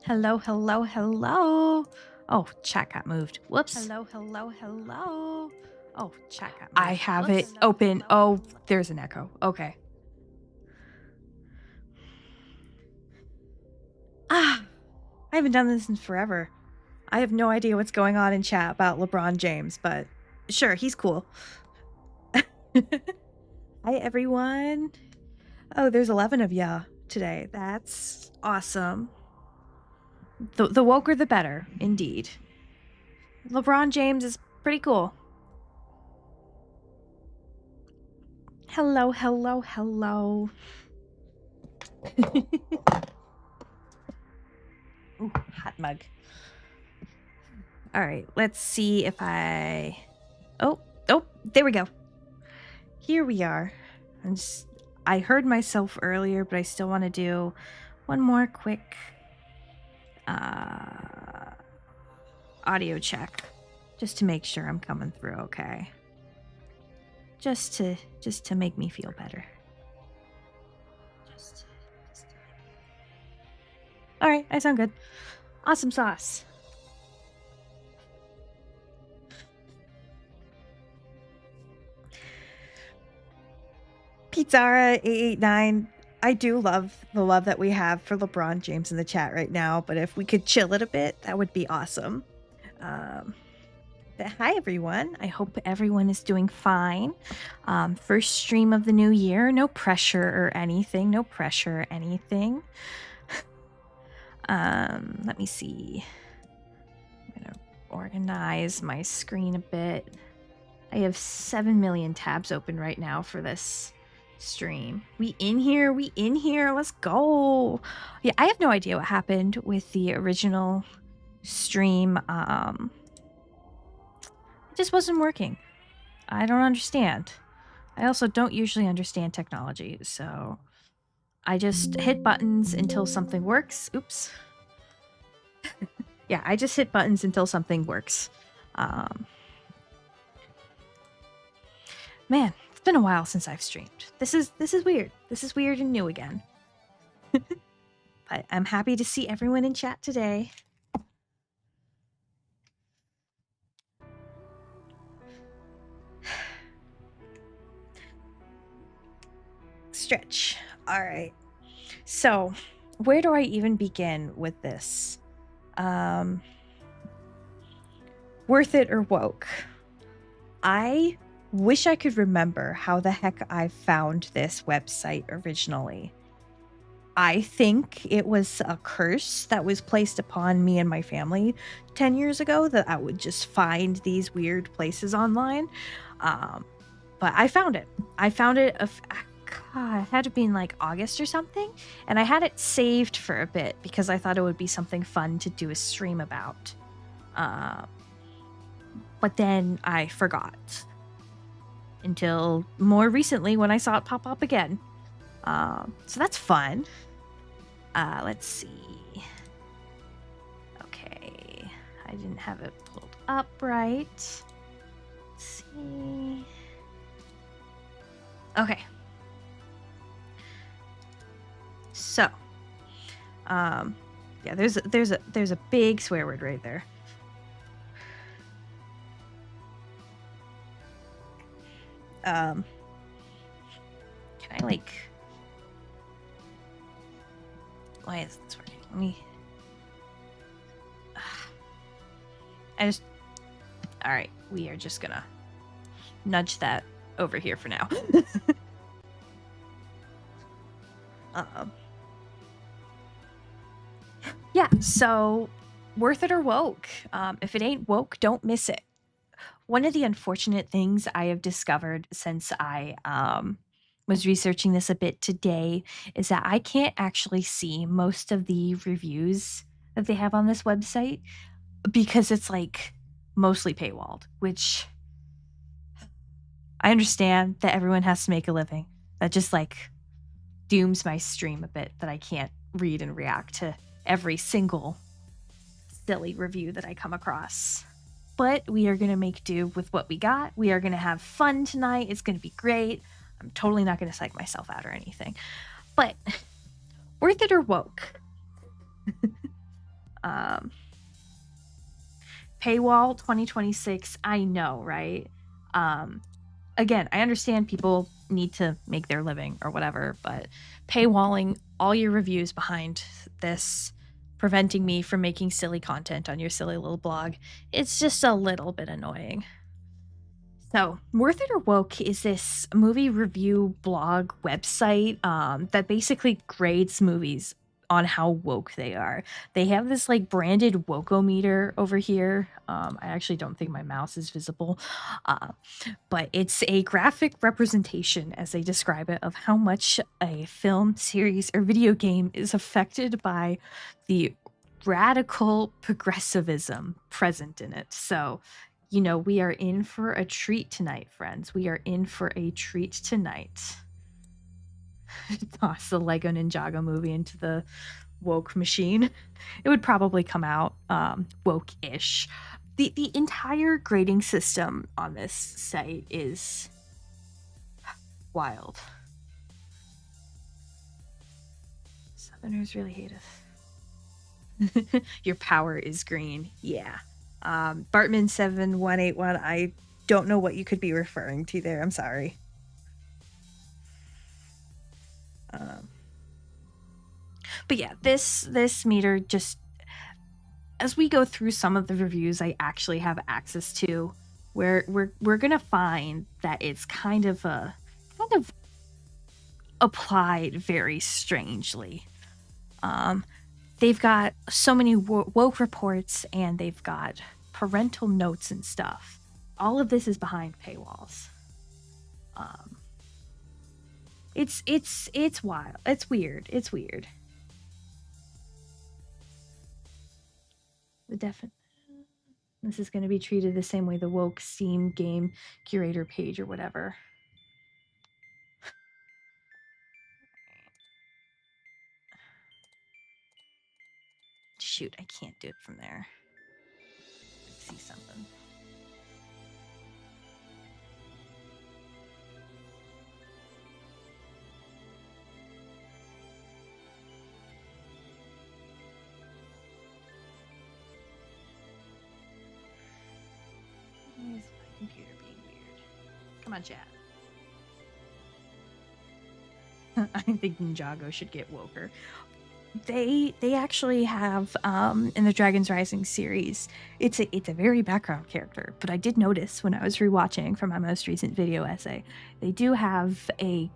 Hello, hello, hello. Oh, chat got moved. Whoops. Hello, hello, hello. Oh, chat got moved. I have it open. Oh, there's an echo. Okay. I haven't done this in forever. I have no idea what's going on in chat about LeBron James, but sure, he's cool. Hi, everyone. Oh, there's 11 of ya today. That's awesome. The woker, the better, indeed. LeBron James is pretty cool. Hello, hello, hello. Ooh, hot mug. All right, let's see if I... Oh, there we go. Here we are. I heard myself earlier, but I still want to do one more quick audio check just to make sure I'm coming through okay. Just to make me feel better. All right, I sound good. Awesome sauce. Pizzara889. I do love the love that we have for LeBron James in the chat right now, but if we could chill it a bit, that would be awesome. But hi, everyone. I hope everyone is doing fine. First stream of the new year. No pressure or anything. No pressure or anything. Let me see. I'm going to organize my screen a bit. I have 7 million tabs open right now for this stream. We in here. Let's go. Yeah, I have no idea what happened with the original stream. It just wasn't working. I don't understand. I also don't usually understand technology, so I just hit buttons until something works. Oops. Yeah, I just hit buttons until something works. Man, it's been a while since I've streamed. This is weird. This is weird and new again. But I'm happy to see everyone in chat today. Stretch. All right. So, where do I even begin with this? Worth it or woke? I wish I could remember how the heck I found this website originally. I think it was a curse that was placed upon me and my family 10 years ago that I would just find these weird places online. But I found it. It had to be in like August or something. And I had it saved for a bit because I thought it would be something fun to do a stream about. But then I forgot. Until more recently when I saw it pop up again. So that's fun. Let's see. Okay. I didn't have it pulled up right. Let's see. Okay. So, yeah, there's a big swear word right there. Can I like? Why is this working? Let me. All right, we are just gonna nudge that over here for now. Yeah, so worth it or woke? If it ain't woke, don't miss it. One of the unfortunate things I have discovered since I was researching this a bit today is that I can't actually see most of the reviews that they have on this website because it's like mostly paywalled, which I understand that everyone has to make a living. That just like dooms my stream a bit that I can't read and react to every single silly review that I come across. But we are going to make do with what we got. We are going to have fun tonight. It's going to be great. I'm totally not going to psych myself out or anything. But worth it or woke? Um, Paywall 2026, I know, right? Um, Again, I understand people need to make their living or whatever, but paywalling all your reviews behind this, preventing me from making silly content on your silly little blog, it's just a little bit annoying. So, Worth It or Woke is this movie review blog website that basically grades movies on how woke they are. They have this like branded wokometer over here. I actually don't think my mouse is visible, uh, but it's a graphic representation, as they describe it, of how much a film, series, or video game is affected by the radical progressivism present in it. So, we are in for a treat tonight, friends. We are in for a treat tonight. Toss the Lego Ninjago movie into the woke machine. It would probably come out woke-ish. The entire grading system on this site is wild. Southerners really hate us. Your power is green. Yeah. Bartman7181, I don't know what you could be referring to there. I'm sorry. But yeah, this meter, just as we go through some of the reviews I actually have access to, where we're gonna find that it's kind of applied very strangely. They've got so many woke reports, and they've got parental notes and stuff. All of this is behind paywalls. It's wild. It's weird. It's weird. This is going to be treated the same way the woke Steam game curator page or whatever. Shoot, I can't do it from there. Let's see something. Why is my computer being weird? Come on, chat. I think Ninjago should get woker. They actually have in the Dragon's Rising series, it's a very background character, but I did notice when I was rewatching for my most recent video essay, they do have a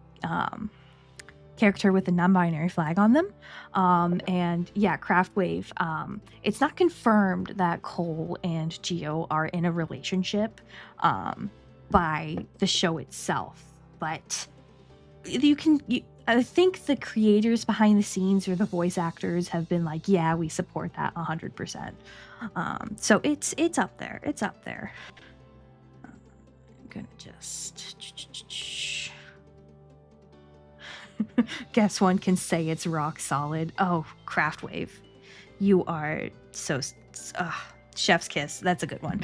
character with a non-binary flag on them. And yeah, Craftwave. It's not confirmed that Cole and Geo are in a relationship by the show itself, but I think the creators behind the scenes or the voice actors have been like, yeah, we support that 100%. So it's up there. It's up there. I'm gonna just guess one can say it's rock solid. Oh, Craftwave, you are so chef's kiss. That's a good one.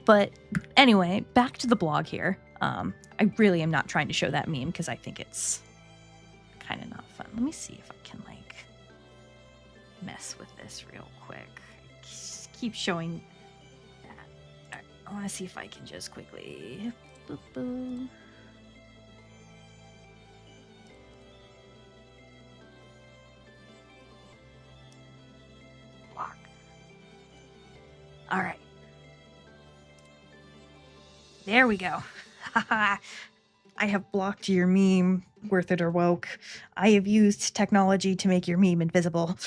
But anyway, back to the blog here. I really am not trying to show that meme because I think it's kind of not fun. Let me see if I can like mess with this real quick. Just keep showing that. Right, I want to see if I can just quickly boop, boop. Block. All right. There we go. I have blocked your meme, Worth It or Woke. I have used technology to make your meme invisible.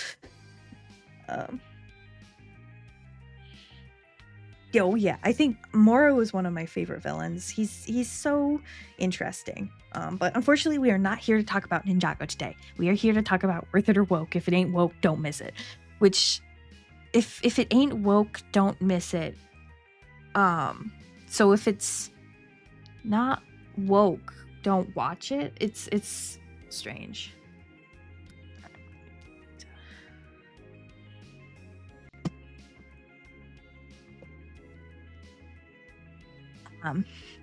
Yeah, I think Moro is one of my favorite villains. He's so interesting. But unfortunately, we are not here to talk about Ninjago today. We are here to talk about Worth It or Woke. If it ain't woke, don't miss it. Which, if it ain't woke, don't miss it. So if it's not woke, don't watch it. It's strange.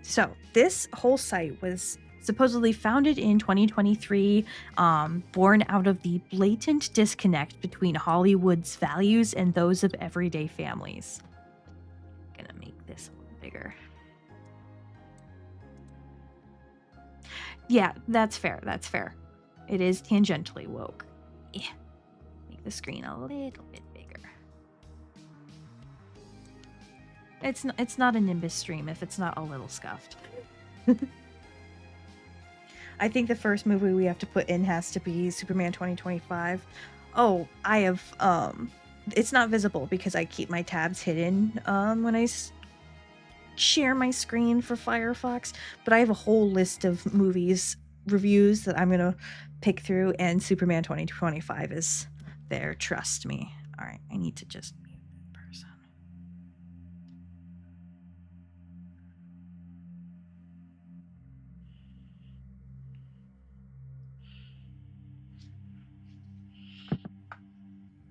So this whole site was supposedly founded in 2023, born out of the blatant disconnect between Hollywood's values and those of everyday families. I'm gonna make this a little bigger. Yeah, that's fair. That's fair. It is tangentially woke. Yeah. Make the screen a little bit bigger. It's not a Nimbus stream if it's not a little scuffed. I think the first movie we have to put in has to be Superman 2025. Oh, I have it's not visible because I keep my tabs hidden when I share my screen for Firefox, but I have a whole list of movies reviews that I'm gonna pick through, and Superman 2025 is there, trust me. All right, I need to just mute that person.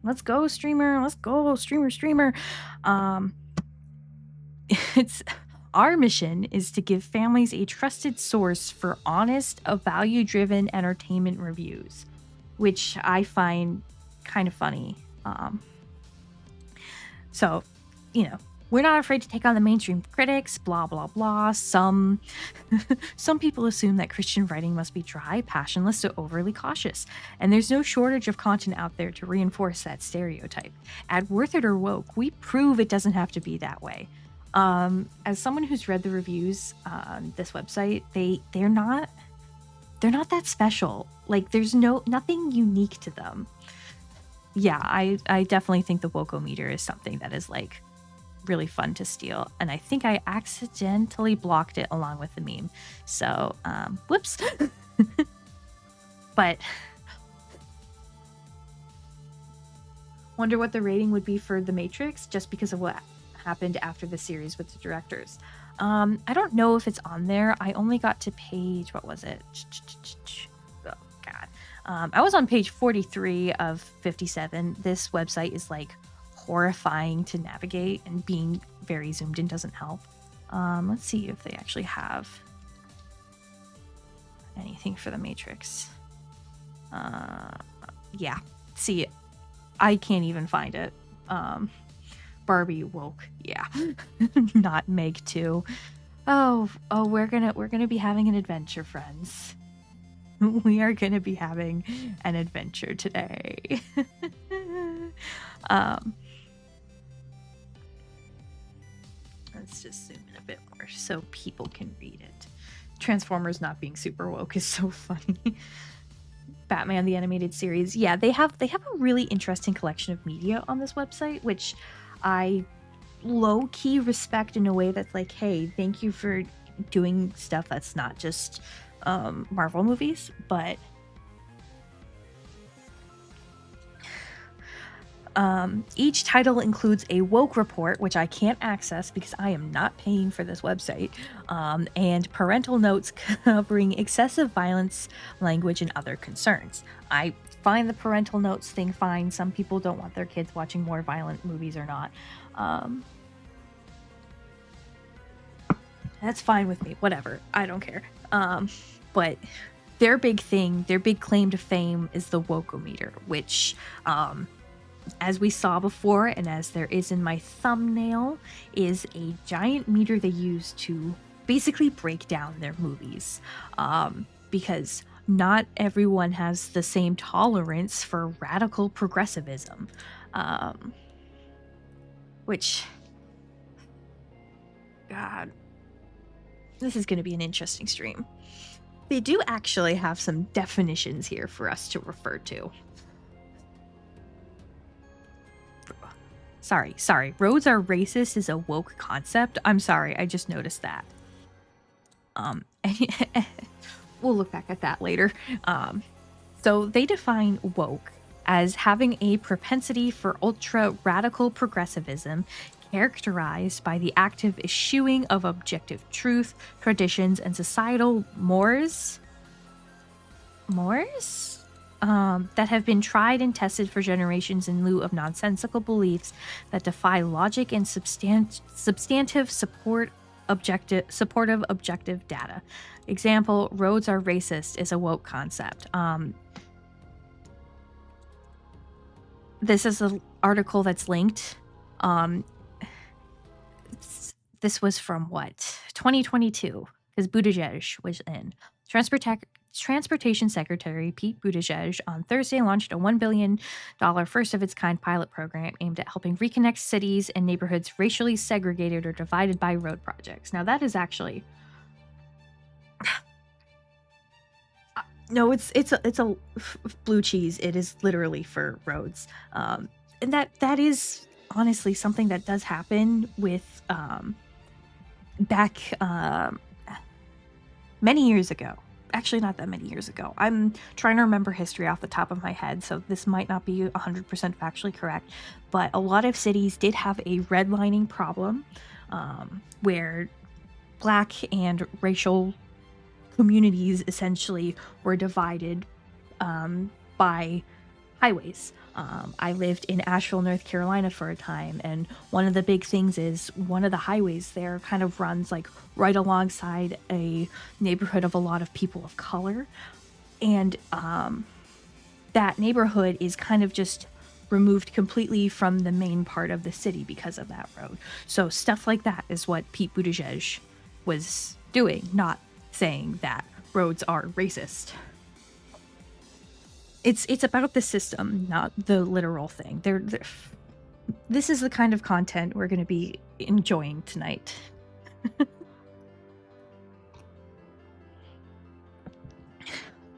Let's go, streamer. Let's go, streamer. It's our mission is to give families a trusted source for honest, value-driven entertainment reviews, which I find kind of funny. So, we're not afraid to take on the mainstream critics, blah, blah, blah. Some people assume that Christian writing must be dry, passionless, or overly cautious. And there's no shortage of content out there to reinforce that stereotype. At Worth It or Woke, we prove it doesn't have to be that way. As someone who's read the reviews on this website, they're not that special. Like, there's nothing unique to them. Yeah, I definitely think the Wokometer is something that is like really fun to steal, and I think I accidentally blocked it along with the meme. So, whoops. But wonder what the rating would be for The Matrix, just because of what happened after the series with the directors. I don't know if it's on there. I only got to page, what was it? Oh god. I was on page 43 of 57. This website is like horrifying to navigate, and being very zoomed in doesn't help. Let's see if they actually have anything for The Matrix. Yeah, see, I can't even find it. Barbie woke, yeah. Not Meg 2. Oh, we're gonna be having an adventure, friends. We are gonna be having an adventure today. Let's just zoom in a bit more so people can read it. Transformers not being super woke is so funny. Batman the Animated Series. Yeah, they have a really interesting collection of media on this website, which I low-key respect in a way that's like, hey, thank you for doing stuff that's not just Marvel movies, but each title includes a woke report, which I can't access because I am not paying for this website, and parental notes covering excessive violence, language, and other concerns. I find the parental notes thing fine. Some people don't want their kids watching more violent movies or not. That's fine with me. Whatever. I don't care. But their big thing, their big claim to fame is the Wokometer, which, as we saw before, and as there is in my thumbnail, is a giant meter they use to basically break down their movies. Because not everyone has the same tolerance for radical progressivism. Which, God, this is going to be an interesting stream. They do actually have some definitions here for us to refer to. Sorry. Roads are racist is a woke concept. I'm sorry, I just noticed that. We'll look back at that later. So they define woke as having a propensity for ultra-radical progressivism characterized by the active eschewing of objective truth, traditions, and societal mores that have been tried and tested for generations in lieu of nonsensical beliefs that defy logic and substantive support supportive objective data. Example, roads are racist is a woke concept. This is an article that's linked. This was from what? 2022, because Buttigieg was in. Transportation Secretary Pete Buttigieg on Thursday launched a $1 billion first of its kind pilot program aimed at helping reconnect cities and neighborhoods racially segregated or divided by road projects. Now, that is actually. No, it's a blue cheese. It is literally for roads, and that is honestly something that does happen with back many years ago. Actually, not that many years ago. I'm trying to remember history off the top of my head, so this might not be 100% factually correct, but a lot of cities did have a redlining problem where Black and racial communities essentially were divided by highways. I lived in Asheville, North Carolina for a time, and one of the big things is one of the highways there kind of runs like right alongside a neighborhood of a lot of people of color. And that neighborhood is kind of just removed completely from the main part of the city because of that road. So stuff like that is what Pete Buttigieg was doing, not saying that roads are racist. It's about the system, not the literal thing. This is the kind of content we're going to be enjoying tonight.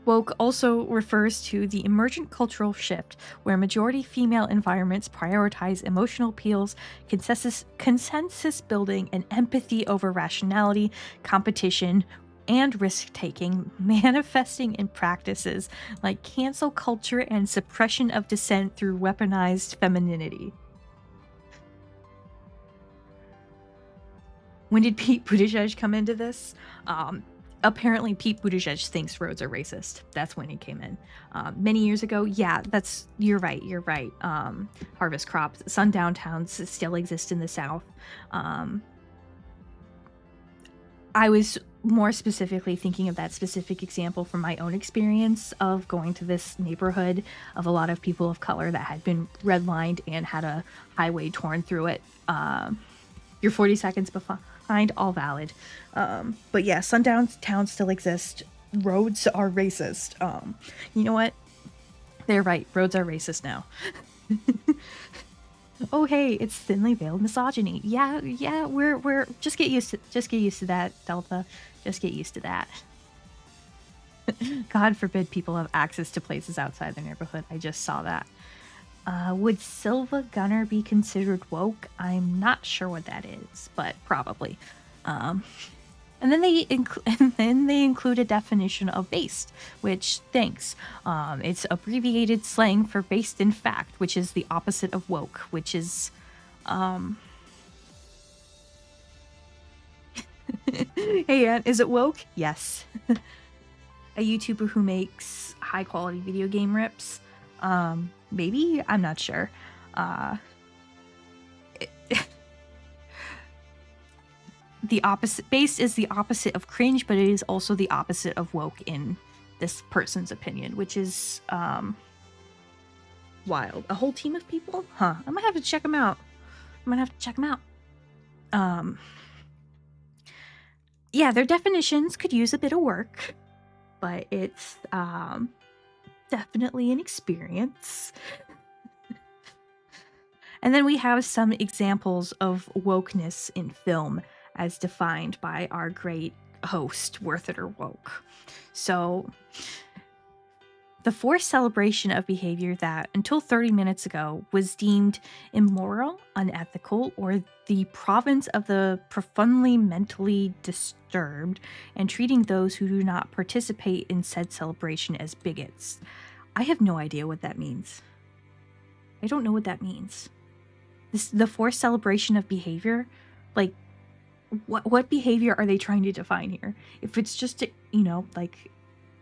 Woke also refers to the emergent cultural shift where majority female environments prioritize emotional appeals, consensus building, and empathy over rationality, competition, and risk-taking, manifesting in practices like cancel culture and suppression of dissent through weaponized femininity. When did Pete Buttigieg come into this? Apparently Pete Buttigieg thinks roads are racist. That's when he came in. Many years ago, yeah, you're right. Harvest crops, sundown towns still exist in the South. I was more specifically thinking of that specific example from my own experience of going to this neighborhood of a lot of people of color that had been redlined and had a highway torn through it. You're 40 seconds behind, all valid. But yeah, sundown towns still exist. Roads are racist. You know what? They're right. Roads are racist now. Oh hey, it's thinly veiled misogyny. Yeah, we're just get used to that, Delta. Just get used to that. God forbid people have access to places outside their neighborhood. I just saw that. Would Silva Gunner be considered woke? I'm not sure what that is, but probably. And then they include a definition of based, which thanks. It's abbreviated slang for based in fact, which is the opposite of woke, which is Hey Aunt, is it woke? Yes. A YouTuber who makes high quality video game rips. Maybe? I'm not sure. The opposite based is the opposite of cringe, but it is also the opposite of woke in this person's opinion, which is wild. A whole team of people? Huh. I might have to check them out. Yeah, their definitions could use a bit of work, but it's definitely an experience. And then we have some examples of wokeness in film as defined by our great host, Worth It or Woke. So, the forced celebration of behavior that, until 30 minutes ago, was deemed immoral, unethical, or the province of the profoundly mentally disturbed, and treating those who do not participate in said celebration as bigots. I have no idea what that means. I don't know what that means. The forced celebration of behavior, like, what behavior are they trying to define here? If it's just, like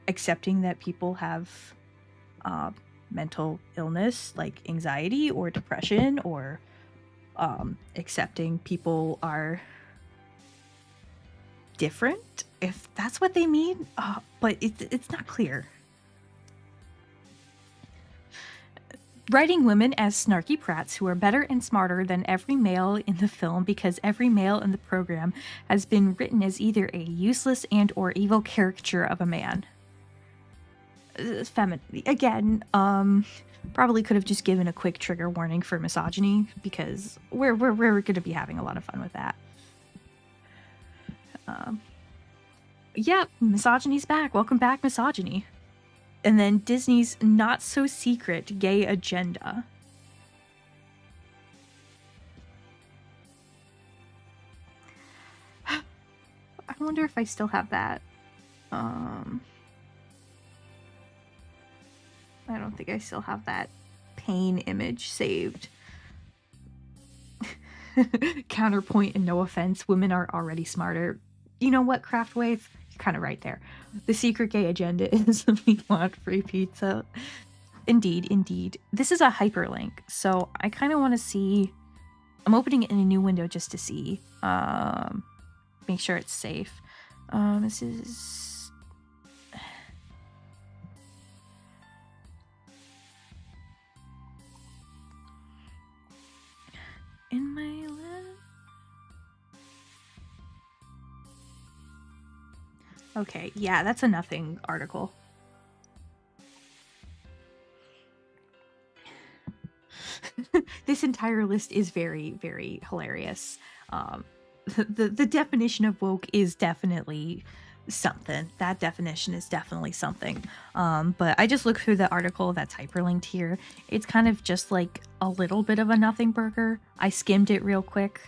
accepting that people have mental illness like anxiety or depression, or accepting people are different, if that's what they mean, but it's not clear. Writing women as snarky prats who are better and smarter than every male in the film because every male in the program has been written as either a useless and or evil caricature of a man. Again, probably could have just given a quick trigger warning for misogyny because we're going to be having a lot of fun with that. Yep, misogyny's back. Welcome back, misogyny. And then Disney's not-so-secret gay agenda. I wonder if I still have that. I don't think I still have that pain image saved. Counterpoint, and no offense, women are already smarter. You know what, Craftwave? You're kind of right there. The secret gay agenda is we want free pizza. Indeed, indeed. This is a hyperlink, so I kind of want to see... I'm opening it in a new window just to see. Make sure it's safe. This is... in my list. Okay, yeah, that's a nothing article. This entire list is very, very hilarious. The definition of woke is definitely something. That definition is definitely something. But I just looked through the article that's hyperlinked here. It's kind of just like a little bit of a nothing burger. I skimmed it real quick.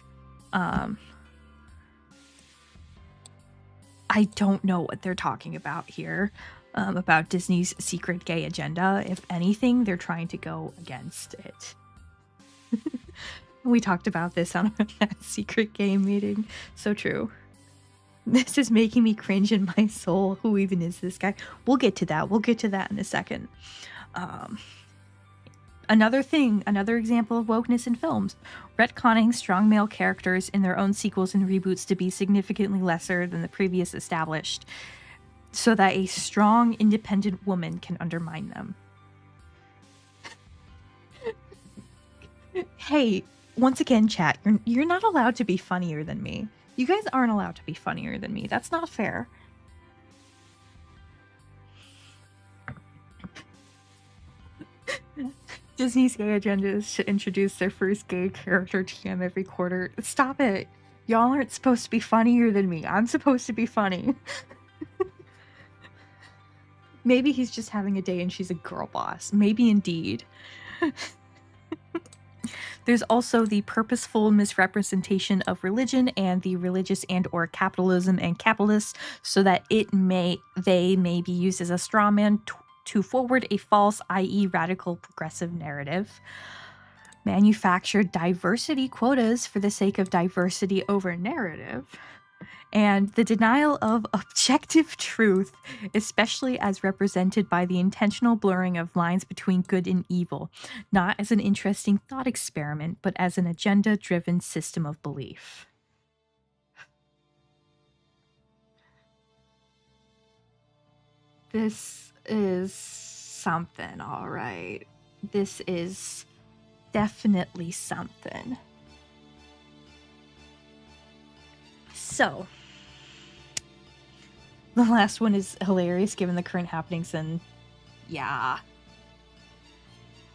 I don't know what they're talking about here, about Disney's secret gay agenda. If anything, they're trying to go against it. We talked about this on that secret game meeting. So true. This is making me cringe in my soul. Who even is this guy? We'll get to that. We'll get to that in a second. Another example of wokeness in films. Retconning strong male characters in their own sequels and reboots to be significantly lesser than the previous established, so that a strong, independent woman can undermine them. Hey, once again, chat, you're not allowed to be funnier than me. You guys aren't allowed to be funnier than me. That's not fair. Disney's gay agenda is to introduce their first gay character TM every quarter. Stop it. Y'all aren't supposed to be funnier than me. I'm supposed to be funny. Maybe he's just having a day and she's a girl boss. Maybe indeed. There's also the purposeful misrepresentation of religion and the religious and or capitalism and capitalists so that they may be used as a straw man to forward a false, i.e. radical progressive narrative. Manufactured diversity quotas for the sake of diversity over narrative. And the denial of objective truth, especially as represented by the intentional blurring of lines between good and evil, not as an interesting thought experiment, but as an agenda-driven system of belief. This is something, all right. This is definitely something. So, the last one is hilarious given the current happenings, and yeah.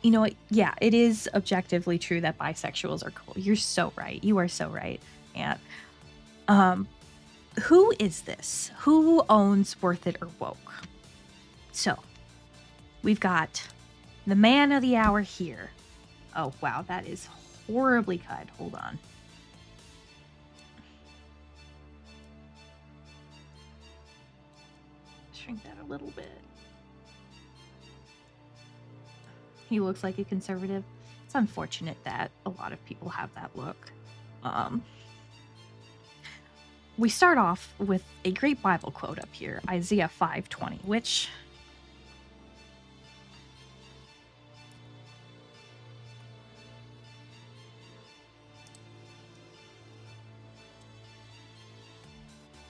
You know what? Yeah, it is objectively true that bisexuals are cool. You're so right. You are so right. And who is this? Who owns Worth It or Woke? So, we've got the man of the hour here. Oh, wow, that is horribly cut. Hold on. Shrink that a little bit. He looks like a conservative. It's unfortunate that a lot of people have that look. We start off with a great Bible quote up here, Isaiah 5:20, which...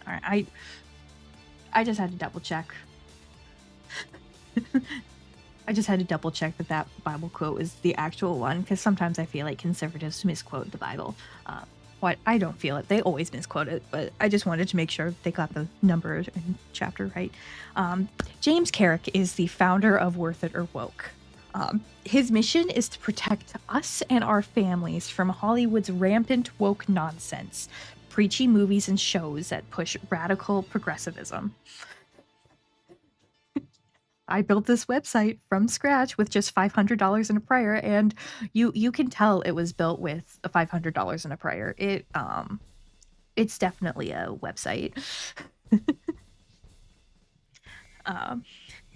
All right. I just had to double check. I just had to double check that that Bible quote is the actual one, because sometimes I feel like conservatives misquote the Bible. What I don't feel it; they always misquote it, but I just wanted to make sure they got the number and chapter right. James Carrick is the founder of Worth It or Woke. His mission is to protect us and our families from Hollywood's rampant woke nonsense, preachy movies and shows that push radical progressivism. I built this website from scratch with just $500 in a prayer, and you can tell it was built with a $500 in a prayer. It's definitely a website. um,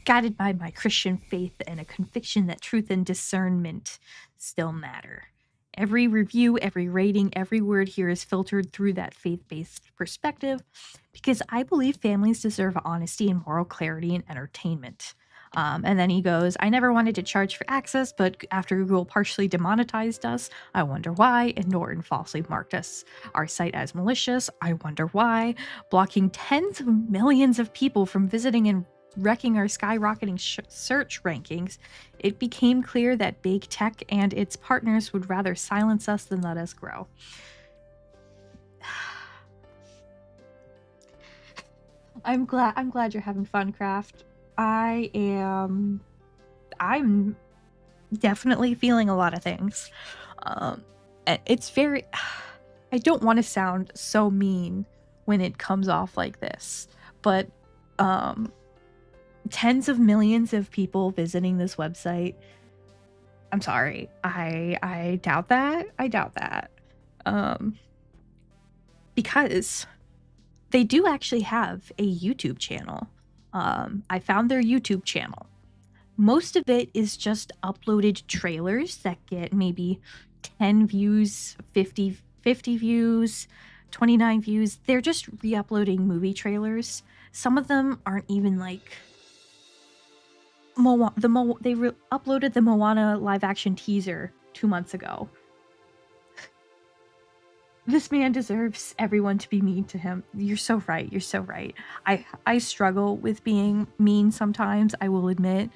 Guided by my Christian faith and a conviction that truth and discernment still matter. Every review, every rating, every word here is filtered through that faith-based perspective, because I believe families deserve honesty and moral clarity and entertainment. And then he goes, I never wanted to charge for access, but after Google partially demonetized us, I wonder why, and Norton falsely marked us, our site as malicious, I wonder why, blocking tens of millions of people from visiting and wrecking our skyrocketing search rankings. It became clear that big tech and its partners would rather silence us than let us grow. I'm glad you're having fun, Craft. I'm definitely feeling a lot of things. It's very I don't want to sound so mean when it comes off like this, but tens of millions of people visiting this website. I'm sorry. I doubt that. I doubt that. Because they do actually have a YouTube channel. I found their YouTube channel. Most of it is just uploaded trailers that get maybe 10 views, 50 views, 29 views. They're just re-uploading movie trailers. Some of them aren't even like they uploaded the Moana live action teaser 2 months ago. This man deserves everyone to be mean to him. You're so right. You're so right. I struggle with being mean sometimes, I will admit.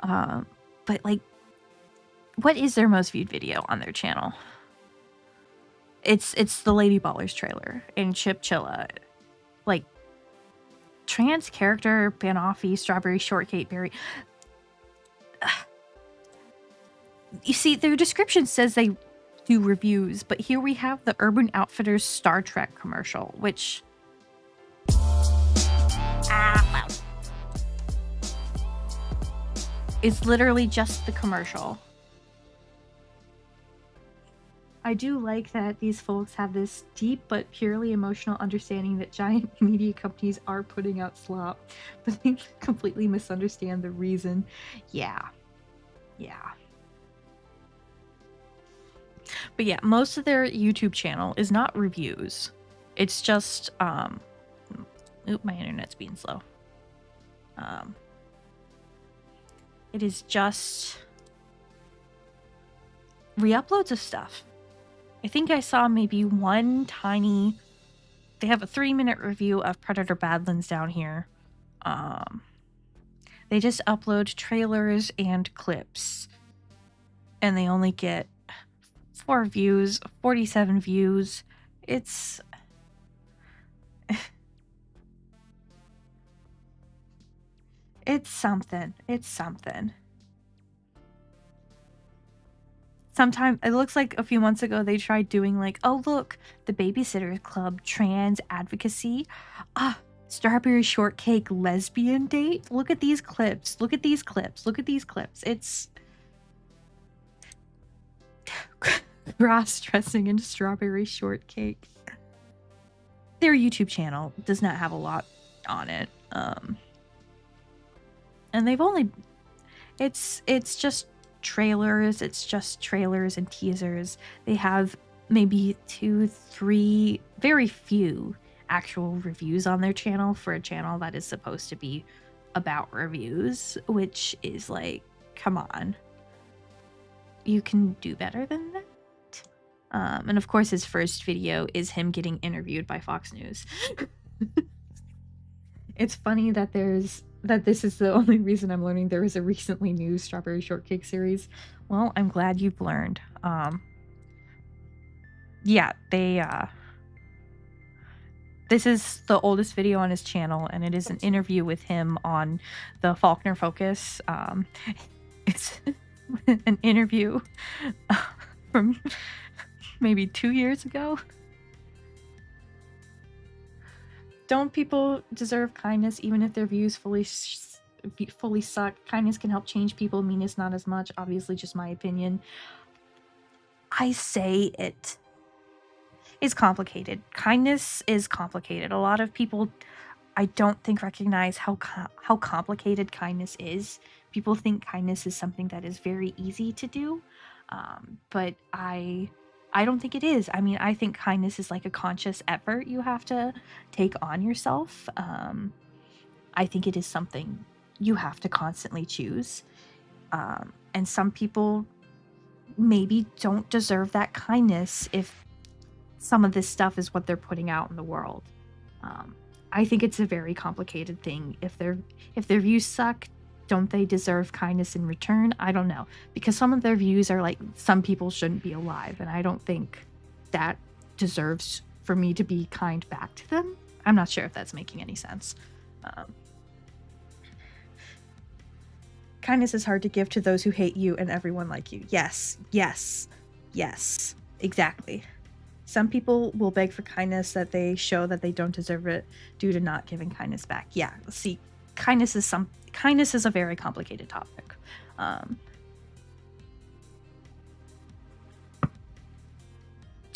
But like, what is their most viewed video on their channel? It's the Lady Ballers trailer in Chipchilla. Like, trans character Banoffee, strawberry shortcake berry. You see, their description says they do reviews, but here we have the Urban Outfitters Star Trek commercial, which is literally just the commercial. I do like that these folks have this deep but purely emotional understanding that giant media companies are putting out slop, but they completely misunderstand the reason. Yeah. But yeah, most of their YouTube channel is not reviews. It's just, oop, my internet's being slow. It is just re-uploads of stuff. I think I saw maybe one tiny... They have a 3-minute review of Predator Badlands down here. They just upload trailers and clips. And they only get 4 views, 47 views. It's... it's something. It's something. Sometimes it looks like a few months ago they tried doing like, oh look, the Babysitters Club trans advocacy. Strawberry shortcake lesbian date. Look at these clips. Look at these clips. Look at these clips. It's cross dressing into strawberry shortcake. Their YouTube channel does not have a lot on it. And they've only it's just trailers. It's just trailers and teasers. They have maybe 2, 3, very few actual reviews on their channel for a channel that is supposed to be about reviews, which is like, come on. You can do better than that. And of course his first video is him getting interviewed by Fox News. It's funny that this is the only reason I'm learning there is a recently new strawberry shortcake series. Well, I'm glad you've learned. Yeah, this is the oldest video on his channel, and it is an interview with him on the Faulkner Focus. It's an interview from maybe 2 years ago. Don't people deserve kindness even if their views fully suck? Kindness can help change people. Meanness not as much. Obviously, just my opinion. I say it is complicated. Kindness is complicated. A lot of people, I don't think, recognize how complicated kindness is. People think kindness is something that is very easy to do, but I don't think it is. I mean, I think kindness is like a conscious effort you have to take on yourself. I think it is something you have to constantly choose. And some people maybe don't deserve that kindness if some of this stuff is what they're putting out in the world. I think it's a very complicated thing. If their views suck, don't they deserve kindness in return? I don't know, because some of their views are like, some people shouldn't be alive, and I don't think that deserves for me to be kind back to them. I'm not sure if that's making any sense. Kindness is hard to give to those who hate you and everyone like you. Yes, exactly. Some people will beg for kindness that they show that they don't deserve it due to not giving kindness back. Yeah, see, kindness is a very complicated topic. All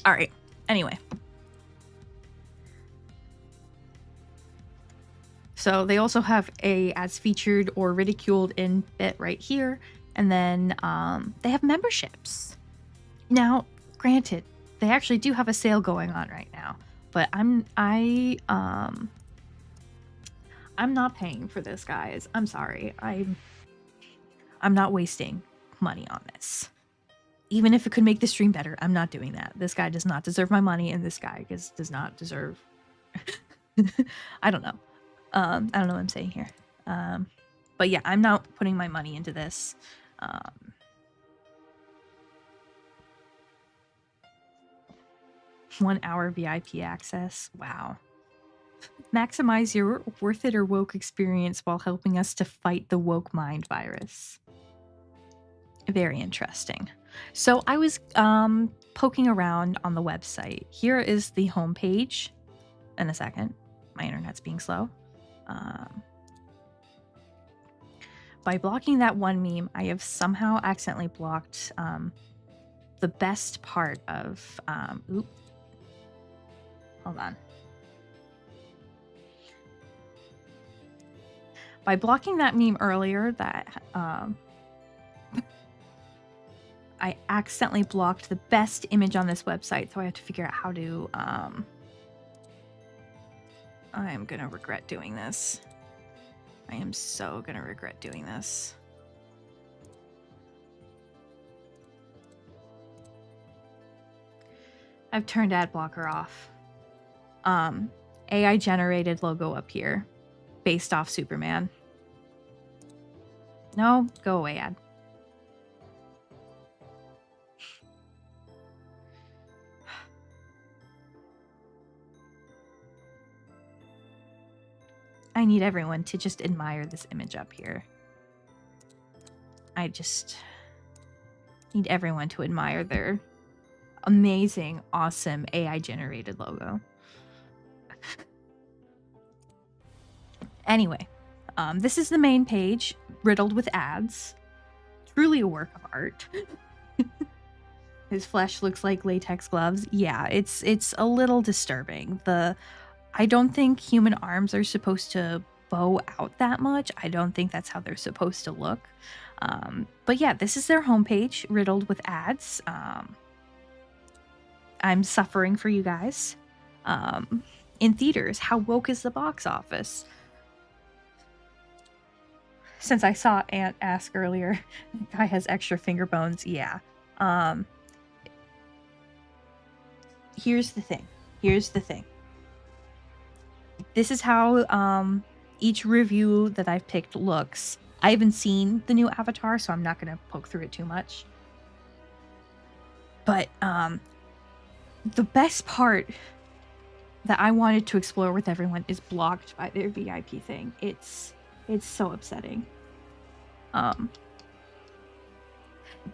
right. Anyway. So they also have a as featured or ridiculed in bit right here. And then they have memberships. Now, granted, they actually do have a sale going on right now, but I'm not paying for this, guys. I'm sorry. I'm not wasting money on this. Even if it could make the stream better, I'm not doing that. This guy does not deserve my money, and this guy does not deserve... I don't know. I don't know what I'm saying here. But yeah, I'm not putting my money into this. 1 hour VIP access. Wow. Maximize your worth it or woke experience while helping us to fight the woke mind virus. Very interesting. So I was poking around on the website. Here is the homepage. In a second. My internet's being slow. By blocking that one meme, I have somehow accidentally blocked the best part of... Oop. Hold on. By blocking that meme earlier, that I accidentally blocked the best image on this website, so I have to figure out how to... I'm gonna regret doing this. I am so gonna regret doing this. I've turned ad blocker off. AI generated logo up here, based off Superman. No, go away, ad. I need everyone to just admire this image up here. I just need everyone to admire their amazing, awesome AI-generated logo. Anyway, this is the main page, riddled with ads. Truly a work of art. His flesh looks like latex gloves. Yeah, it's a little disturbing. I don't think human arms are supposed to bow out that much. I don't think that's how they're supposed to look. But yeah, this is their homepage, riddled with ads. I'm suffering for you guys. In theaters, how woke is the box office? Since I saw Ant ask earlier, guy has extra finger bones. Yeah. Here's the thing. This is how each review that I've picked looks. I haven't seen the new Avatar, so I'm not going to poke through it too much. But the best part that I wanted to explore with everyone is blocked by their VIP thing. It's so upsetting.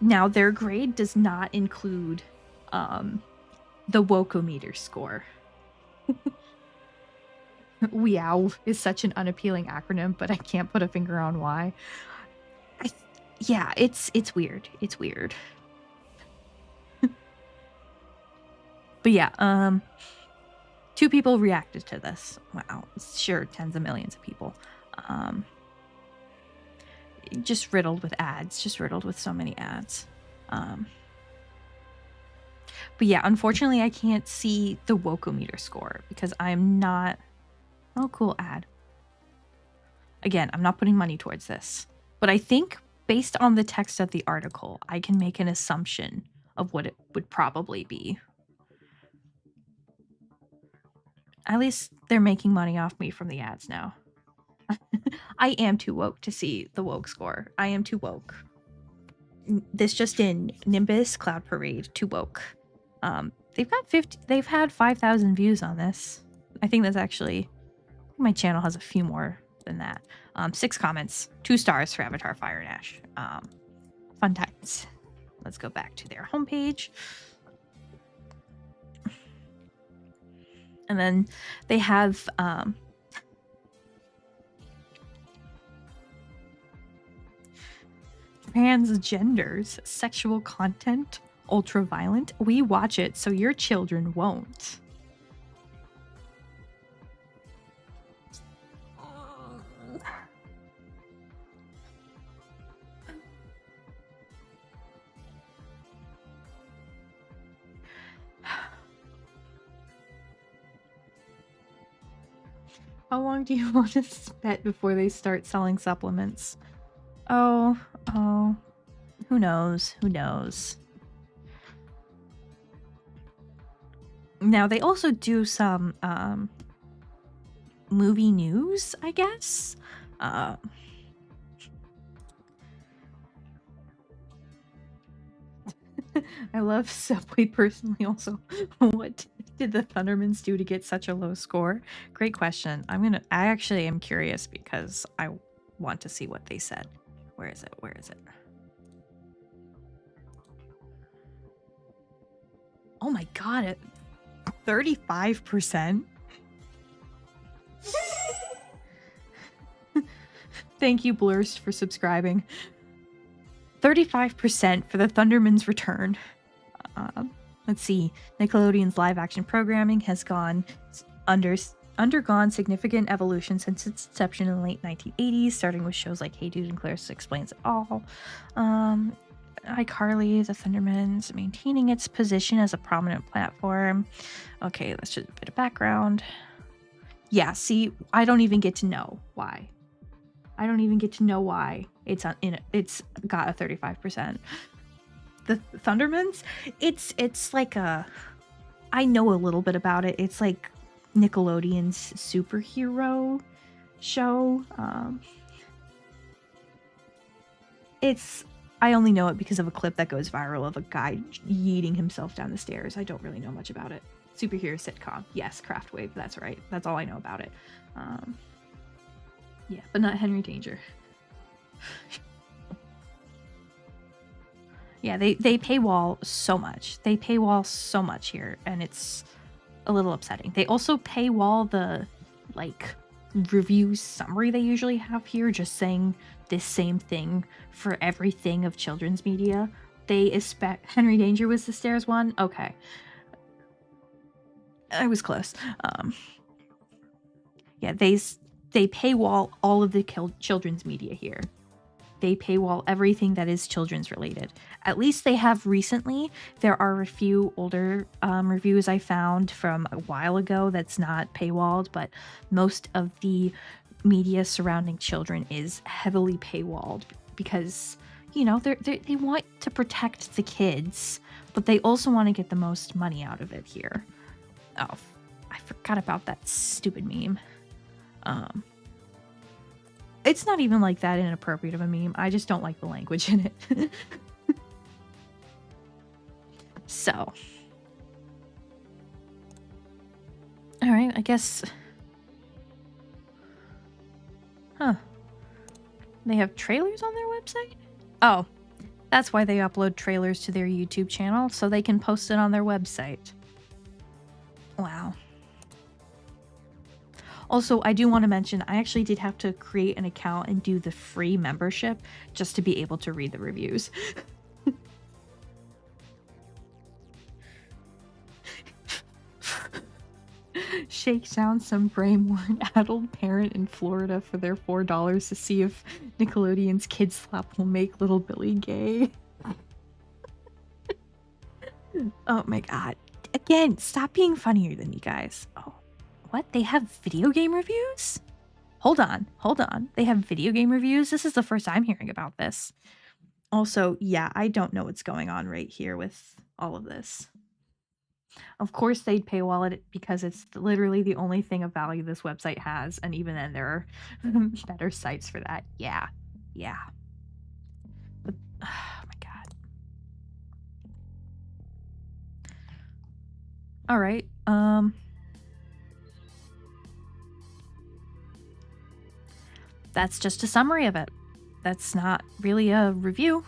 Now their grade does not include the Wokometer score. WEOW is such an unappealing acronym, but I can't put a finger on why. Yeah, it's weird. It's weird. But yeah, 2 people reacted to this. Wow, sure, tens of millions of people. Just riddled with ads, just riddled with so many ads. But yeah, unfortunately, I can't see the Wokometer score because I'm not... Oh, cool ad. Again, I'm not putting money towards this. But I think based on the text of the article, I can make an assumption of what it would probably be. At least they're making money off me from the ads now. I am too woke to see the woke score. I am too woke. This just in, Nimbus Cloud Parade, too woke. They've had 5,000 views on this. I think that's actually, my channel has a few more than that. 6 comments, 2 stars for Avatar Fire and Ash. Fun times. Let's go back to their homepage. And then they have transgenders, sexual content, ultra violent. We watch it so your children won't. How long do you want to spend before they start selling supplements? Oh, who knows? Who knows? Now, they also do some movie news, I guess. I love Subway personally also. What did the Thundermans do to get such a low score? Great question. I actually am curious because I want to see what they said. Where is it? Where is it? Oh my god, 35%? Thank you, Blurst, for subscribing. 35% for the Thunderman's return. Let's see. Nickelodeon's live-action programming has undergone significant evolution since its inception in the late 1980s, starting with shows like Hey Dude and Clarissa Explains It All. iCarly, the Thundermans, maintaining its position as a prominent platform. Okay, let's just a bit of background. Yeah, see, I don't even get to know why. I don't even get to know why it's got a 35%. The Thundermans, it's like I know a little bit about it. It's like Nickelodeon's superhero show. I only know it because of a clip that goes viral of a guy yeeting himself down the stairs. I don't really know much about it. Superhero sitcom. Yes, Craftwave. That's right. That's all I know about it. Yeah, but not Henry Danger. Yeah, they paywall so much. They paywall so much here, and it's a little upsetting. They also paywall the, like, review summary they usually have here, just saying this same thing for everything of children's media. They expect Henry Danger was the stairs one? Okay. I was close. Yeah, they paywall all of the children's media here. They paywall everything that is children's related. At least they have recently. There are a few older reviews I found from a while ago that's not paywalled, but most of the media surrounding children is heavily paywalled because, you know, they want to protect the kids, but they also want to get the most money out of it here. Oh, I forgot about that stupid meme. It's not even like that inappropriate of a meme. I just don't like the language in it. So. Alright, I guess... Huh. They have trailers on their website? Oh, that's why they upload trailers to their YouTube channel, so they can post it on their website. Wow. Also, I do want to mention, I actually did have to create an account and do the free membership just to be able to read the reviews. Shake down some brain-worn adult parent in Florida for their $4 to see if Nickelodeon's Kid Slap will make little Billy gay. Oh my god. Again, stop being funnier than me, guys. Oh, what? They have video game reviews? Hold on. They have video game reviews? This is the first I'm hearing about this. Also, yeah, I don't know what's going on right here with all of this. Of course they'd paywall it because it's literally the only thing of value this website has, and even then there are better sites for that. Yeah. But, oh my god. Alright, that's just a summary of it. That's not really a review.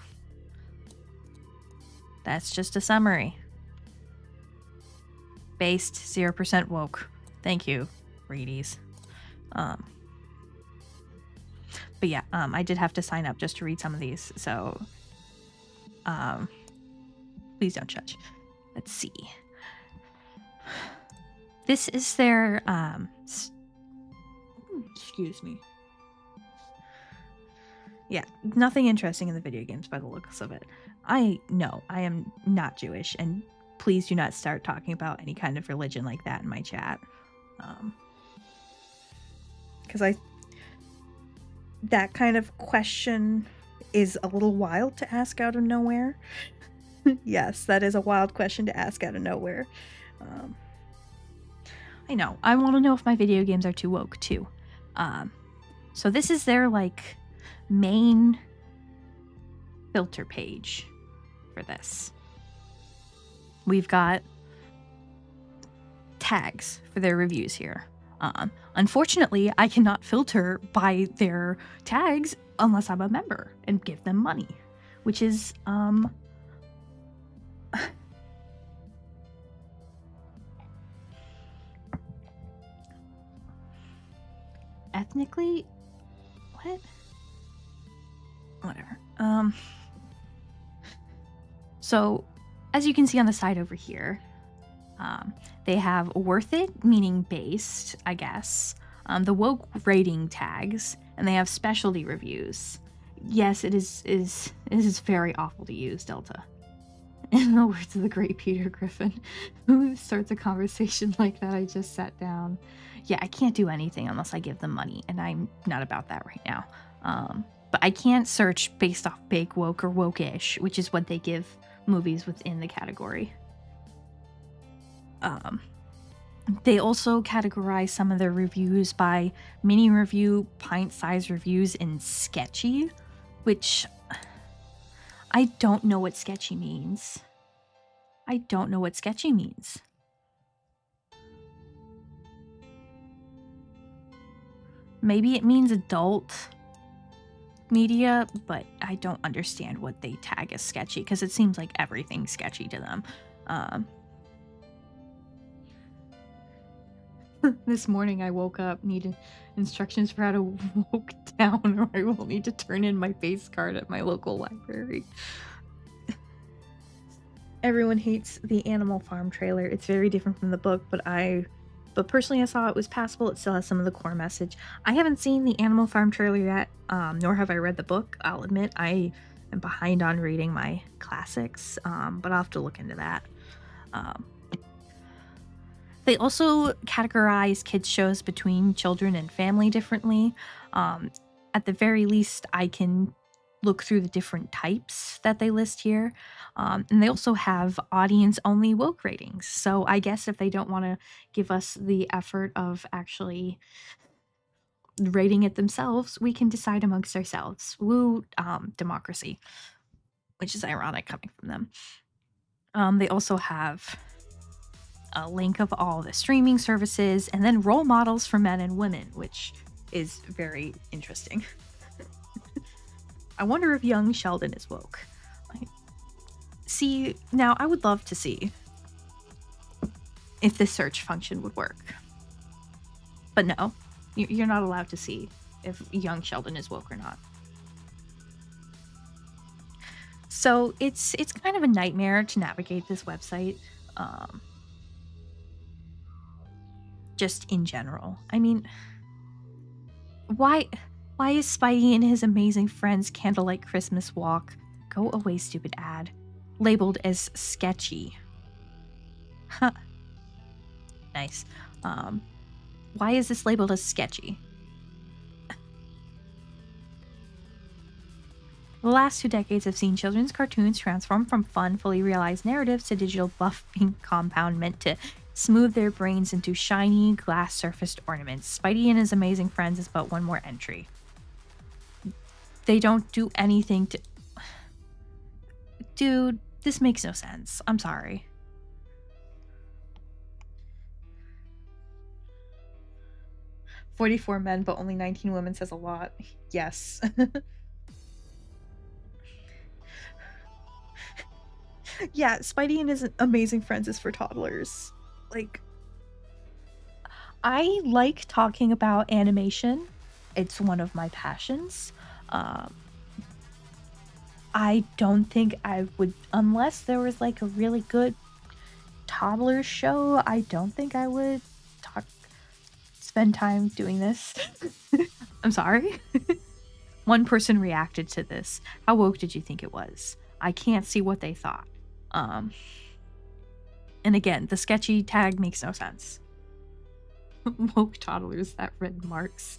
That's just a summary. Based 0% woke. Thank you, readies. But yeah, I did have to sign up just to read some of these, so please don't judge. Let's see. This is their excuse me. Yeah, nothing interesting in the video games by the looks of it. I am not Jewish, and please do not start talking about any kind of religion like that in my chat. Because that kind of question is a little wild to ask out of nowhere. Yes, that is a wild question to ask out of nowhere. I know. I want to know if my video games are too woke, too. So this is their, like, main filter page for this. We've got tags for their reviews here. Unfortunately, I cannot filter by their tags unless I'm a member and give them money, which is, ethnically? What? Whatever. So, as you can see on the side over here, they have worth it, meaning based, I guess, the woke rating tags, and they have specialty reviews. Yes, it is very awful to use, Delta. In the words of the great Peter Griffin, who starts a conversation like that, I just sat down. Yeah, I can't do anything unless I give them money, and I'm not about that right now. But I can't search based off big woke or woke-ish, which is what they give movies within the category. They also categorize some of their reviews by mini review, pint-sized reviews, and sketchy, which I don't know what sketchy means. Maybe it means adult media, but I don't understand what they tag as sketchy, because it seems like everything's sketchy to them. This morning I woke up, needed instructions for how to woke down, or I will need to turn in my face card at my local library. Everyone hates the Animal Farm trailer. It's very different from the book, but personally I saw it was passable. It still has some of the core message. I haven't seen the Animal Farm trailer yet, nor have I read the book. I'll admit I am behind on reading my classics, but I'll have to look into that. They also categorize kids' shows between children and family differently. At the very least, I can look through the different types that they list here. And they also have audience-only woke ratings. So I guess if they don't want to give us the effort of actually rating it themselves. We can decide amongst ourselves. Woo, democracy, which is ironic coming from them. They also have a link of all the streaming services and then role models for men and women, which is very interesting. I wonder if young Sheldon is woke. See, now I would love to see if this search function would work. But no, you're not allowed to see if young Sheldon is woke or not. So it's kind of a nightmare to navigate this website. Just in general. I mean, why is Spidey and his amazing friends candlelight Christmas walk, go away stupid ad, labeled as sketchy? Huh. Nice. Why is this labeled as sketchy? The last 2 decades have seen children's cartoons transform from fun, fully realized narratives to digital buffing compound meant to smooth their brains into shiny, glass-surfaced ornaments. Spidey and his amazing friends is but one more entry. They don't do anything to... Dude, this makes no sense. I'm sorry. "44 men, but only 19 women" says a lot. Yes. Yeah, Spidey and his amazing friends is for toddlers. Like, I like talking about animation. It's one of my passions. I don't think I would, unless there was like a really good toddler show, I don't think I would spend time doing this. I'm sorry. One person reacted to this. How woke did you think it was? I can't see what they thought. And again, the sketchy tag makes no sense. Woke toddlers that read marks.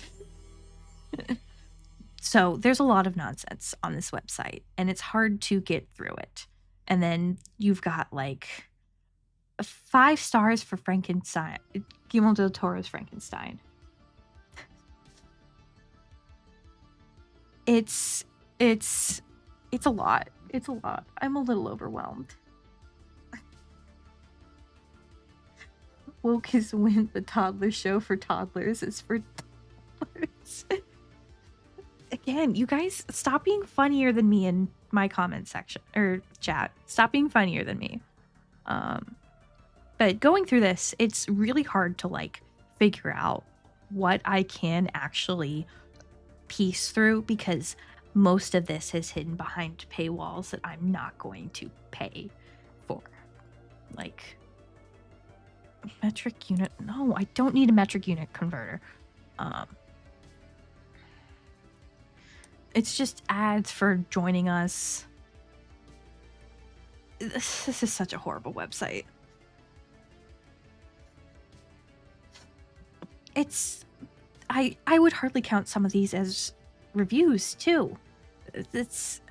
So there's a lot of nonsense on this website, and it's hard to get through it. And then you've got like 5 stars for Frankenstein, Guillermo del Toro's Frankenstein. It's a lot. It's a lot. I'm a little overwhelmed. Woke is when the toddler show for toddlers is for toddlers. Again, you guys, stop being funnier than me in my comment section or chat. Stop being funnier than me. But going through this, it's really hard to like figure out what I can actually piece through, because most of this is hidden behind paywalls that I'm not going to pay for. Like, metric unit. No, I don't need a metric unit converter. It's just ads for joining us. This is such a horrible website. It's... I would hardly count some of these as reviews, too. It's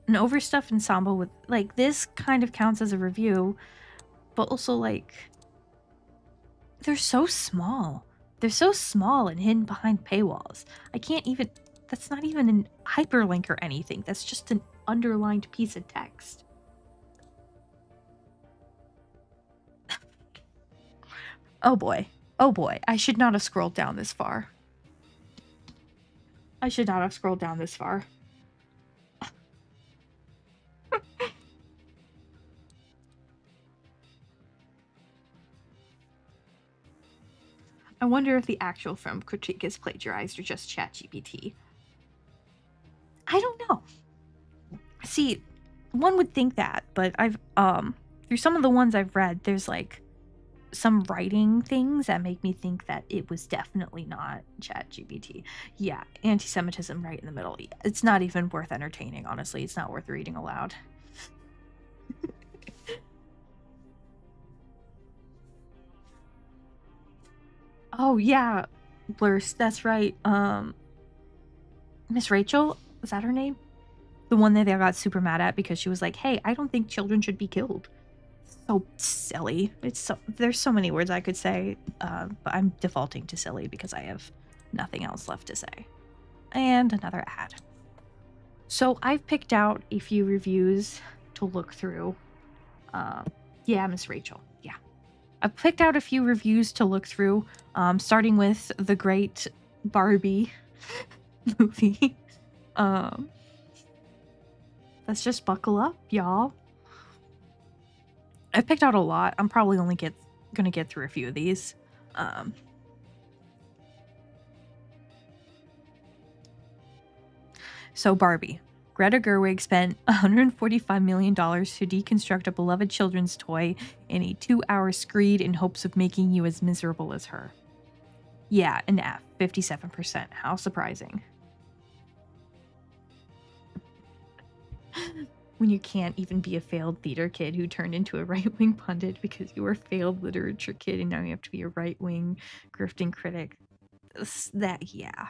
an overstuffed ensemble with... Like, this kind of counts as a review, but also, like... They're so small. They're so small and hidden behind paywalls. I can't even... That's not even a hyperlink or anything. That's just an underlined piece of text. Oh boy. Oh boy. I should not have scrolled down this far. I should not have scrolled down this far. I wonder if the actual film critique is plagiarized or just ChatGPT. I don't know. See, one would think that, but I've through some of the ones I've read, there's like some writing things that make me think that it was definitely not ChatGPT. Yeah, anti-Semitism right in the middle. It's not even worth entertaining, honestly. It's not worth reading aloud. Oh yeah, Blurst, that's right. Miss Rachel, was that her name? The one that they got super mad at because she was like, hey, I don't think children should be killed. So silly. There's so many words I could say, but I'm defaulting to silly because I have nothing else left to say. And another ad. So I've picked out a few reviews to look through. Yeah, Miss Rachel. Yeah. I've picked out a few reviews to look through, starting with the great Barbie movie. Let's just buckle up, y'all. I picked out a lot. I'm probably only gonna get through a few of these. So Barbie. Greta Gerwig spent $145 million to deconstruct a beloved children's toy in a 2-hour screed in hopes of making you as miserable as her. Yeah, an F, 57%. How surprising. When you can't even be a failed theater kid who turned into a right-wing pundit because you were a failed literature kid and now you have to be a right-wing grifting critic. Yeah.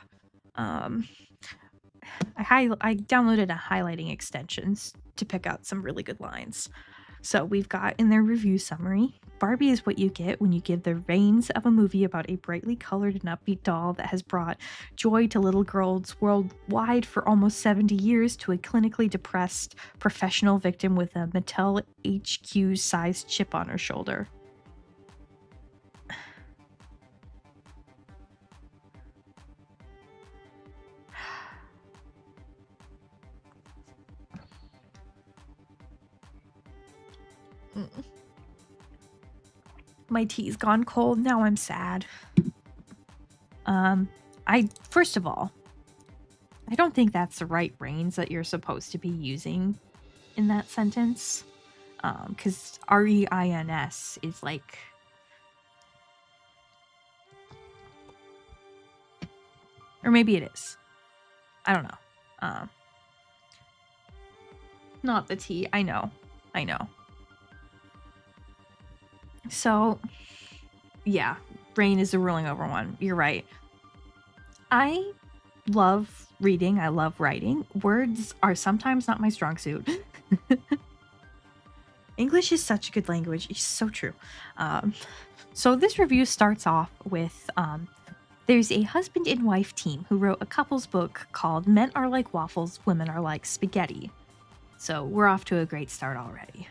I downloaded a highlighting extensions to pick out some really good lines. So we've got in their review summary, Barbie is what you get when you give the reins of a movie about a brightly colored and upbeat doll that has brought joy to little girls worldwide for almost 70 years to a clinically depressed professional victim with a Mattel HQ-sized chip on her shoulder. My tea's gone cold. Now I'm sad. First of all, I don't think that's the right reins that you're supposed to be using in that sentence. Because reins is like... Or maybe it is. I don't know. Not the T. I know. So, yeah, brain is the ruling over one. You're right. I love reading. I love writing. Words are sometimes not my strong suit. English is such a good language. It's so true. So this review starts off with there's a husband and wife team who wrote a couple's book called Men Are Like Waffles, Women Are Like Spaghetti. So we're off to a great start already.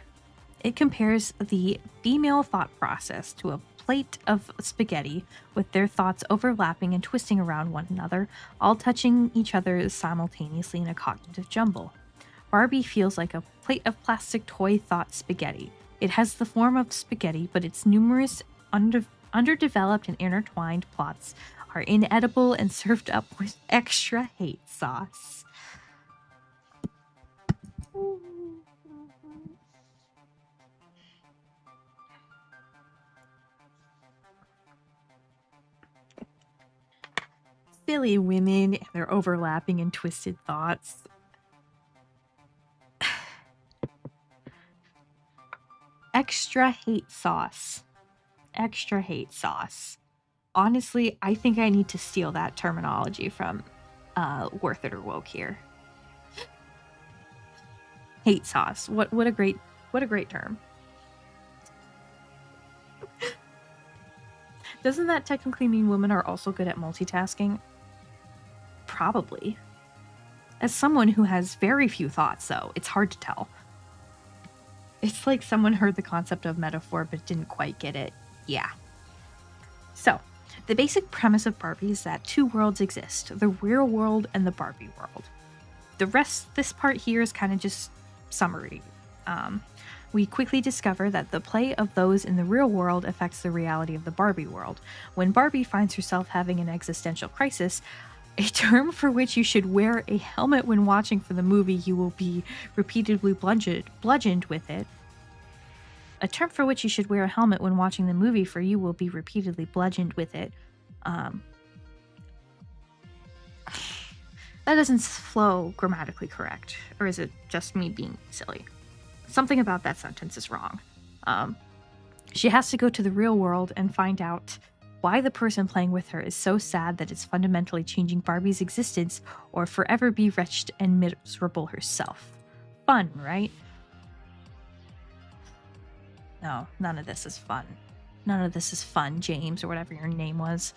It compares the female thought process to a plate of spaghetti with their thoughts overlapping and twisting around one another, all touching each other simultaneously in a cognitive jumble. Barbie feels like a plate of plastic toy thought spaghetti. It has the form of spaghetti, but its numerous underdeveloped and intertwined plots are inedible and served up with extra hate sauce. Silly women and their overlapping and twisted thoughts. Extra hate sauce. Extra hate sauce. Honestly, I think I need to steal that terminology from Worth It or Woke here. Hate sauce. What a great term. Doesn't that technically mean women are also good at multitasking? Probably. As someone who has very few thoughts, though, it's hard to tell. It's like someone heard the concept of metaphor but didn't quite get it. Yeah. So, the basic premise of Barbie is that two worlds exist, the real world and the Barbie world. The rest, this part here is kind of just summary. We quickly discover that the play of those in the real world affects the reality of the Barbie world. When Barbie finds herself having an existential crisis, a term for which you should wear a helmet when watching for the movie, you will be repeatedly bludgeoned with it. A term for which you should wear a helmet when watching the movie, for you will be repeatedly bludgeoned with it. That doesn't flow grammatically correct. Or is it just me being silly? Something about that sentence is wrong. She has to go to the real world and find out why the person playing with her is so sad that it's fundamentally changing Barbie's existence, or forever be wretched and miserable herself. Fun, right? No, none of this is fun. None of this is fun, James, or whatever your name was.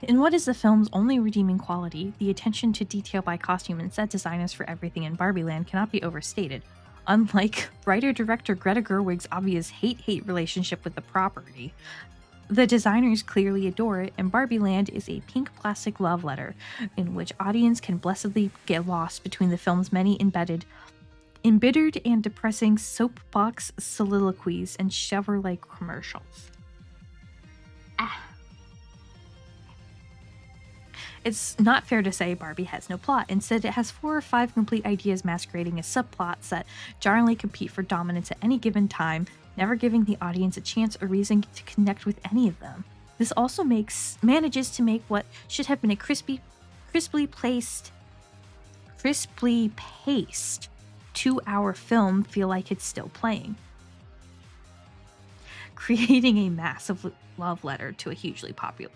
In what is the film's only redeeming quality, the attention to detail by costume and set designers for everything in Barbie Land cannot be overstated. Unlike writer-director Greta Gerwig's obvious hate-hate relationship with the property, the designers clearly adore it, and Barbie Land is a pink plastic love letter in which audience can blessedly get lost between the film's many embittered and depressing soapbox soliloquies and Chevrolet commercials. Ah. It's not fair to say Barbie has no plot. Instead, it has 4 or 5 complete ideas masquerading as subplots that jarringly compete for dominance at any given time, never giving the audience a chance or reason to connect with any of them. This also manages to make what should have been a crisply paced 2-hour film feel like it's still playing, creating a massive love letter to a hugely popular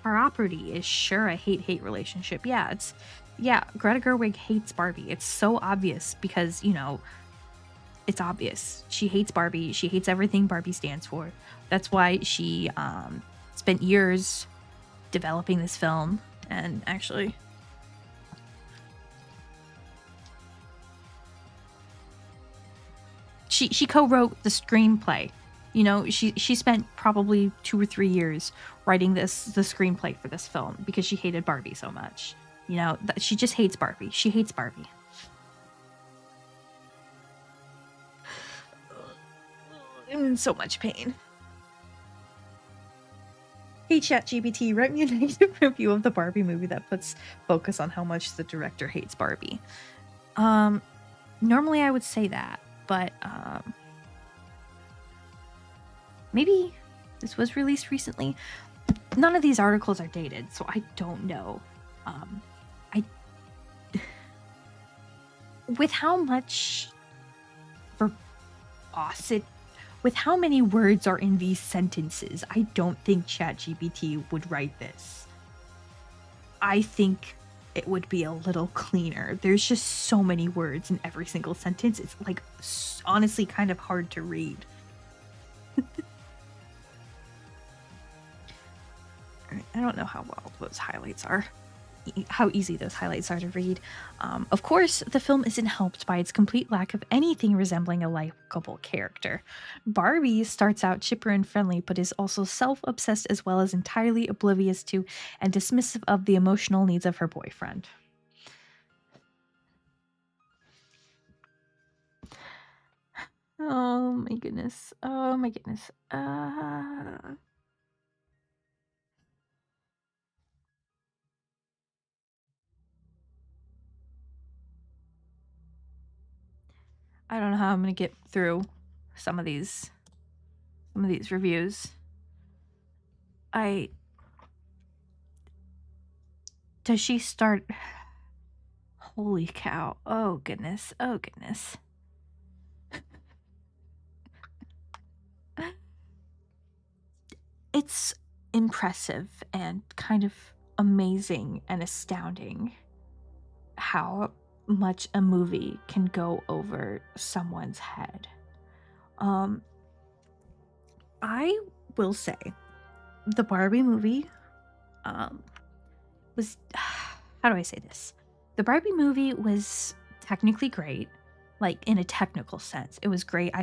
property is sure a hate-hate relationship. Yeah, Greta Gerwig hates Barbie. It's so obvious because, it's obvious. She hates Barbie. She hates everything Barbie stands for. That's why she spent years developing this film. And actually, she co-wrote the screenplay. She spent probably 2 or 3 years writing the screenplay for this film because she hated Barbie so much. She just hates Barbie. She hates Barbie. I'm in so much pain. Hey ChatGPT, write me a negative review of the Barbie movie that puts focus on how much the director hates Barbie. Normally I would say that, but maybe this was released recently. None of these articles are dated, so I don't know. With how much verbosity, with how many words are in these sentences, I don't think ChatGPT would write this. I think it would be a little cleaner. There's just so many words in every single sentence. It's like honestly kind of hard to read. I don't know how well those highlights are, how easy those highlights are to read. Of course, the film isn't helped by its complete lack of anything resembling a likable character. Barbie starts out chipper and friendly, but is also self-obsessed as well as entirely oblivious to and dismissive of the emotional needs of her boyfriend. Oh my goodness. Oh my goodness. I don't know how I'm gonna get through some of these reviews. Does she start? Holy cow. Oh goodness. Oh goodness. It's impressive and kind of amazing and astounding how much a movie can go over someone's head. I will say the Barbie movie was how do I say this? The Barbie movie was technically great, like in a technical sense. It was great.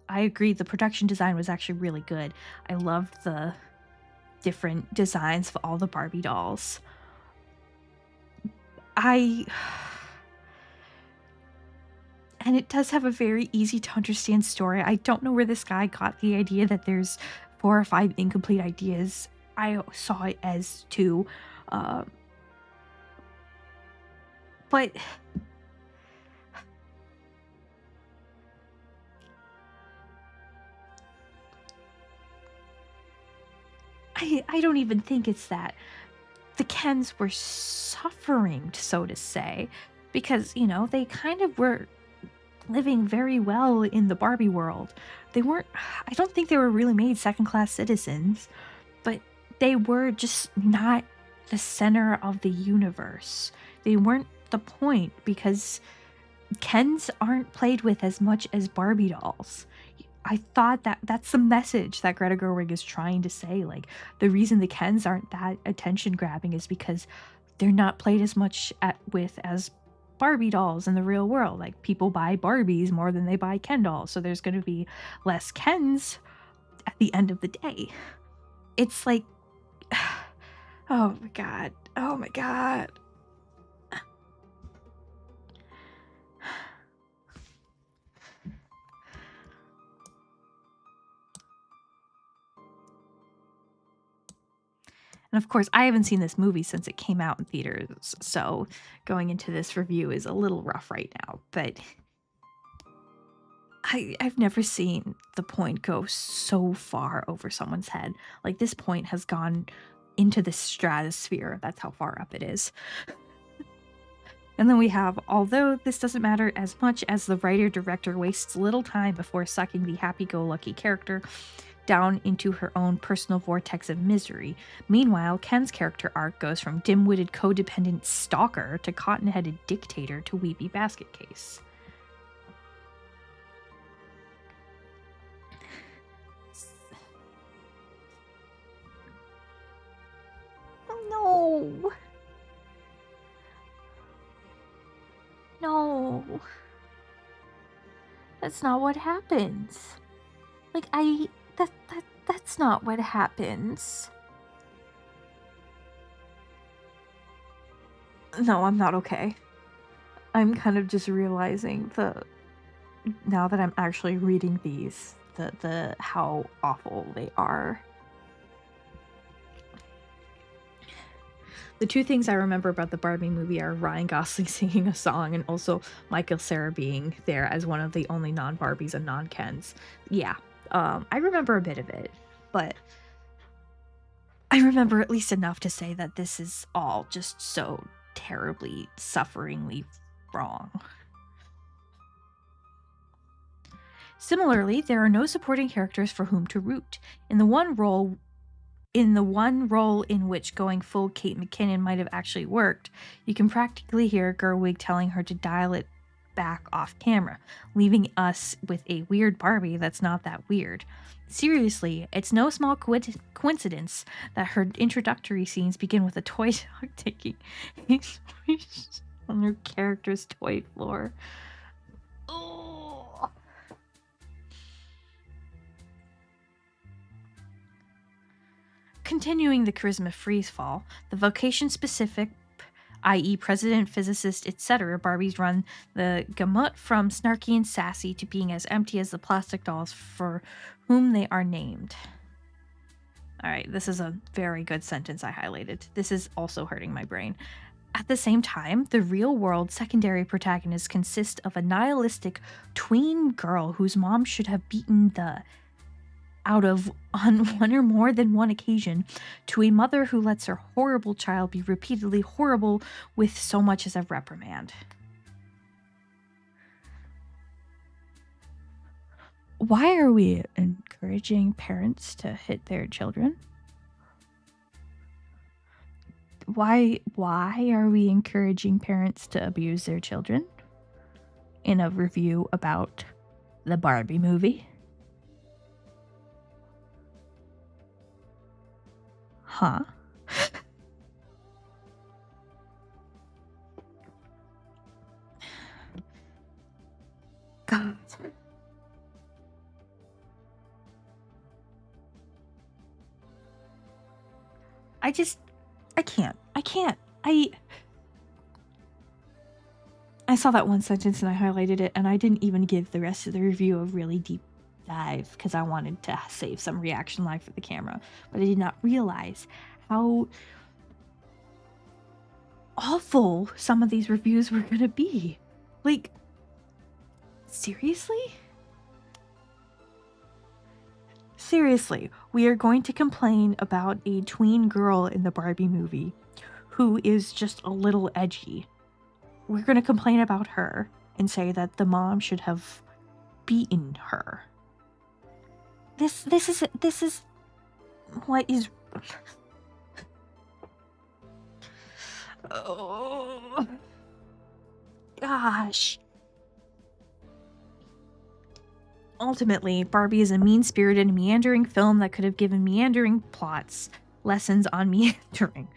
I agree the production design was actually really good. I loved the different designs of all the Barbie dolls. And it does have a very easy to understand story. I don't know where this guy got the idea that there's 4 or 5 incomplete ideas. I saw it as 2. But I don't even think it's that. The Kens were suffering, so to say, because, they kind of were living very well in the Barbie world. I don't think they were really made second-class citizens, but they were just not the center of the universe. They weren't the point because Kens aren't played with as much as Barbie dolls. I thought that that's the message that Greta Gerwig is trying to say. Like, the reason the Kens aren't that attention grabbing is because they're not played as much with as Barbie dolls in the real world. Like, people buy Barbies more than they buy Ken dolls, so there's going to be less Kens at the end of the day. It's like, oh my god, oh my god. And of course, I haven't seen this movie since it came out in theaters, so going into this review is a little rough right now, but I've never seen the point go so far over someone's head. Like, this point has gone into the stratosphere. That's how far up it is. And then we have, although this doesn't matter as much as the writer-director wastes little time before sucking the happy-go-lucky character down into her own personal vortex of misery. Meanwhile, Ken's character arc goes from dim-witted codependent stalker to cotton-headed dictator to weepy basket case. Oh, no. No. That's not what happens. Like, that's not what happens. No, I'm not okay. I'm kind of just realizing now that I'm actually reading these, how awful they are. The two things I remember about the Barbie movie are Ryan Gosling singing a song and also Michael Cera being there as one of the only non-Barbies and non-Kens. Yeah, I remember a bit of it, but I remember at least enough to say that this is all just so terribly, sufferingly wrong. Similarly, there are no supporting characters for whom to root. In the one role in which going full Kate McKinnon might have actually worked, you can practically hear Gerwig telling her to dial it back off camera, leaving us with a weird Barbie that's not that weird. Seriously, it's no small coincidence that her introductory scenes begin with a toy dog taking a swish on her character's toy floor. Oh. Continuing the charisma freeze-fall, the vocation-specific, i.e. president, physicist, etc. Barbies run the gamut from snarky and sassy to being as empty as the plastic dolls for whom they are named. Alright, this is a very good sentence I highlighted. This is also hurting my brain. At the same time, the real-world secondary protagonists consist of a nihilistic tween girl whose mom should have beaten the out of on one or more than one occasion, to a mother who lets her horrible child be repeatedly horrible with so much as a reprimand. Why are we encouraging parents to hit their children? Why are we encouraging parents to abuse their children? In a review about the Barbie movie? Huh? God. I can't. I saw that one sentence and I highlighted it, and I didn't even give the rest of the review a really deep dive because I wanted to save some reaction live for the camera. But I did not realize how awful some of these reviews were gonna be. Like, seriously? Seriously, we are going to complain about a tween girl in the Barbie movie who is just a little edgy. We're going to complain about her and say that the mom should have beaten her. This is what is oh gosh. Ultimately, Barbie is a mean-spirited, meandering film that could have given meandering plots lessons on meandering.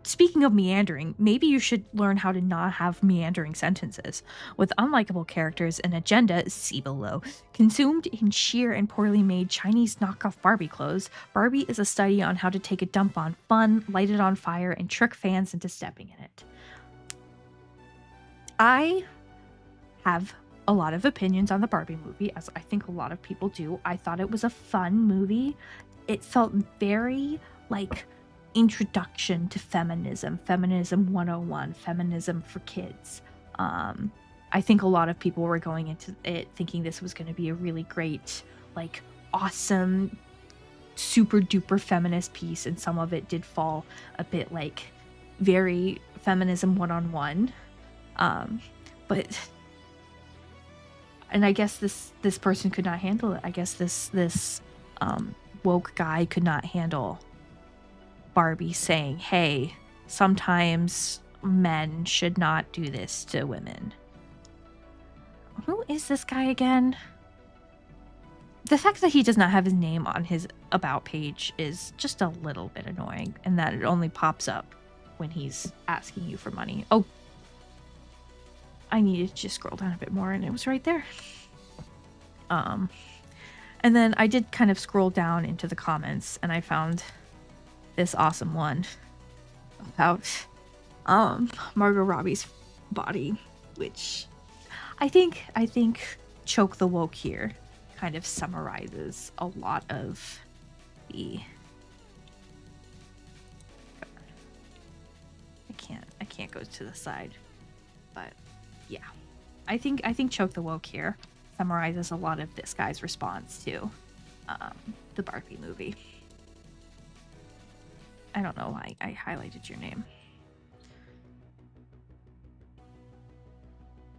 Speaking of meandering, maybe you should learn how to not have meandering sentences. With unlikable characters and agenda, see below. Consumed in sheer and poorly made Chinese knockoff Barbie clothes, Barbie is a study on how to take a dump on fun, light it on fire, and trick fans into stepping in it. I have a lot of opinions on the Barbie movie, as I think a lot of people do. I thought it was a fun movie. It felt very like introduction to feminism, feminism 101, feminism for kids. I think a lot of people were going into it thinking this was going to be a really great, like, awesome, super duper feminist piece, and some of it did fall a bit like very feminism 101. But and I guess this person could not handle it. I guess this woke guy could not handle Barbie saying, hey, sometimes men should not do this to women. Who is this guy again? The fact that he does not have his name on his about page is just a little bit annoying, and that it only pops up when he's asking you for money. Oh, I needed to just scroll down a bit more, and it was right there. And then I did kind of scroll down into the comments, and I found this awesome one about Margot Robbie's body, which I think Choke the Woke here kind of summarizes a lot of the I can't go to the side, but yeah, I think Choke the Woke here summarizes a lot of this guy's response to the Barbie movie. I don't know why I highlighted your name.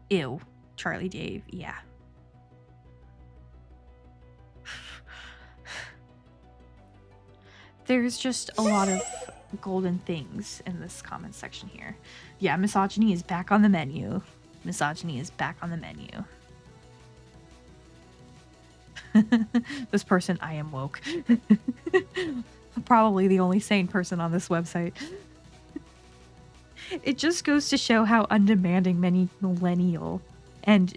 Ew, Charlie Dave, yeah. There's just a lot of golden things in this comment section here. Yeah, misogyny is back on the menu. Misogyny is back on the menu. This person, I am woke. Probably the only sane person on this website. It just goes to show how undemanding many millennial and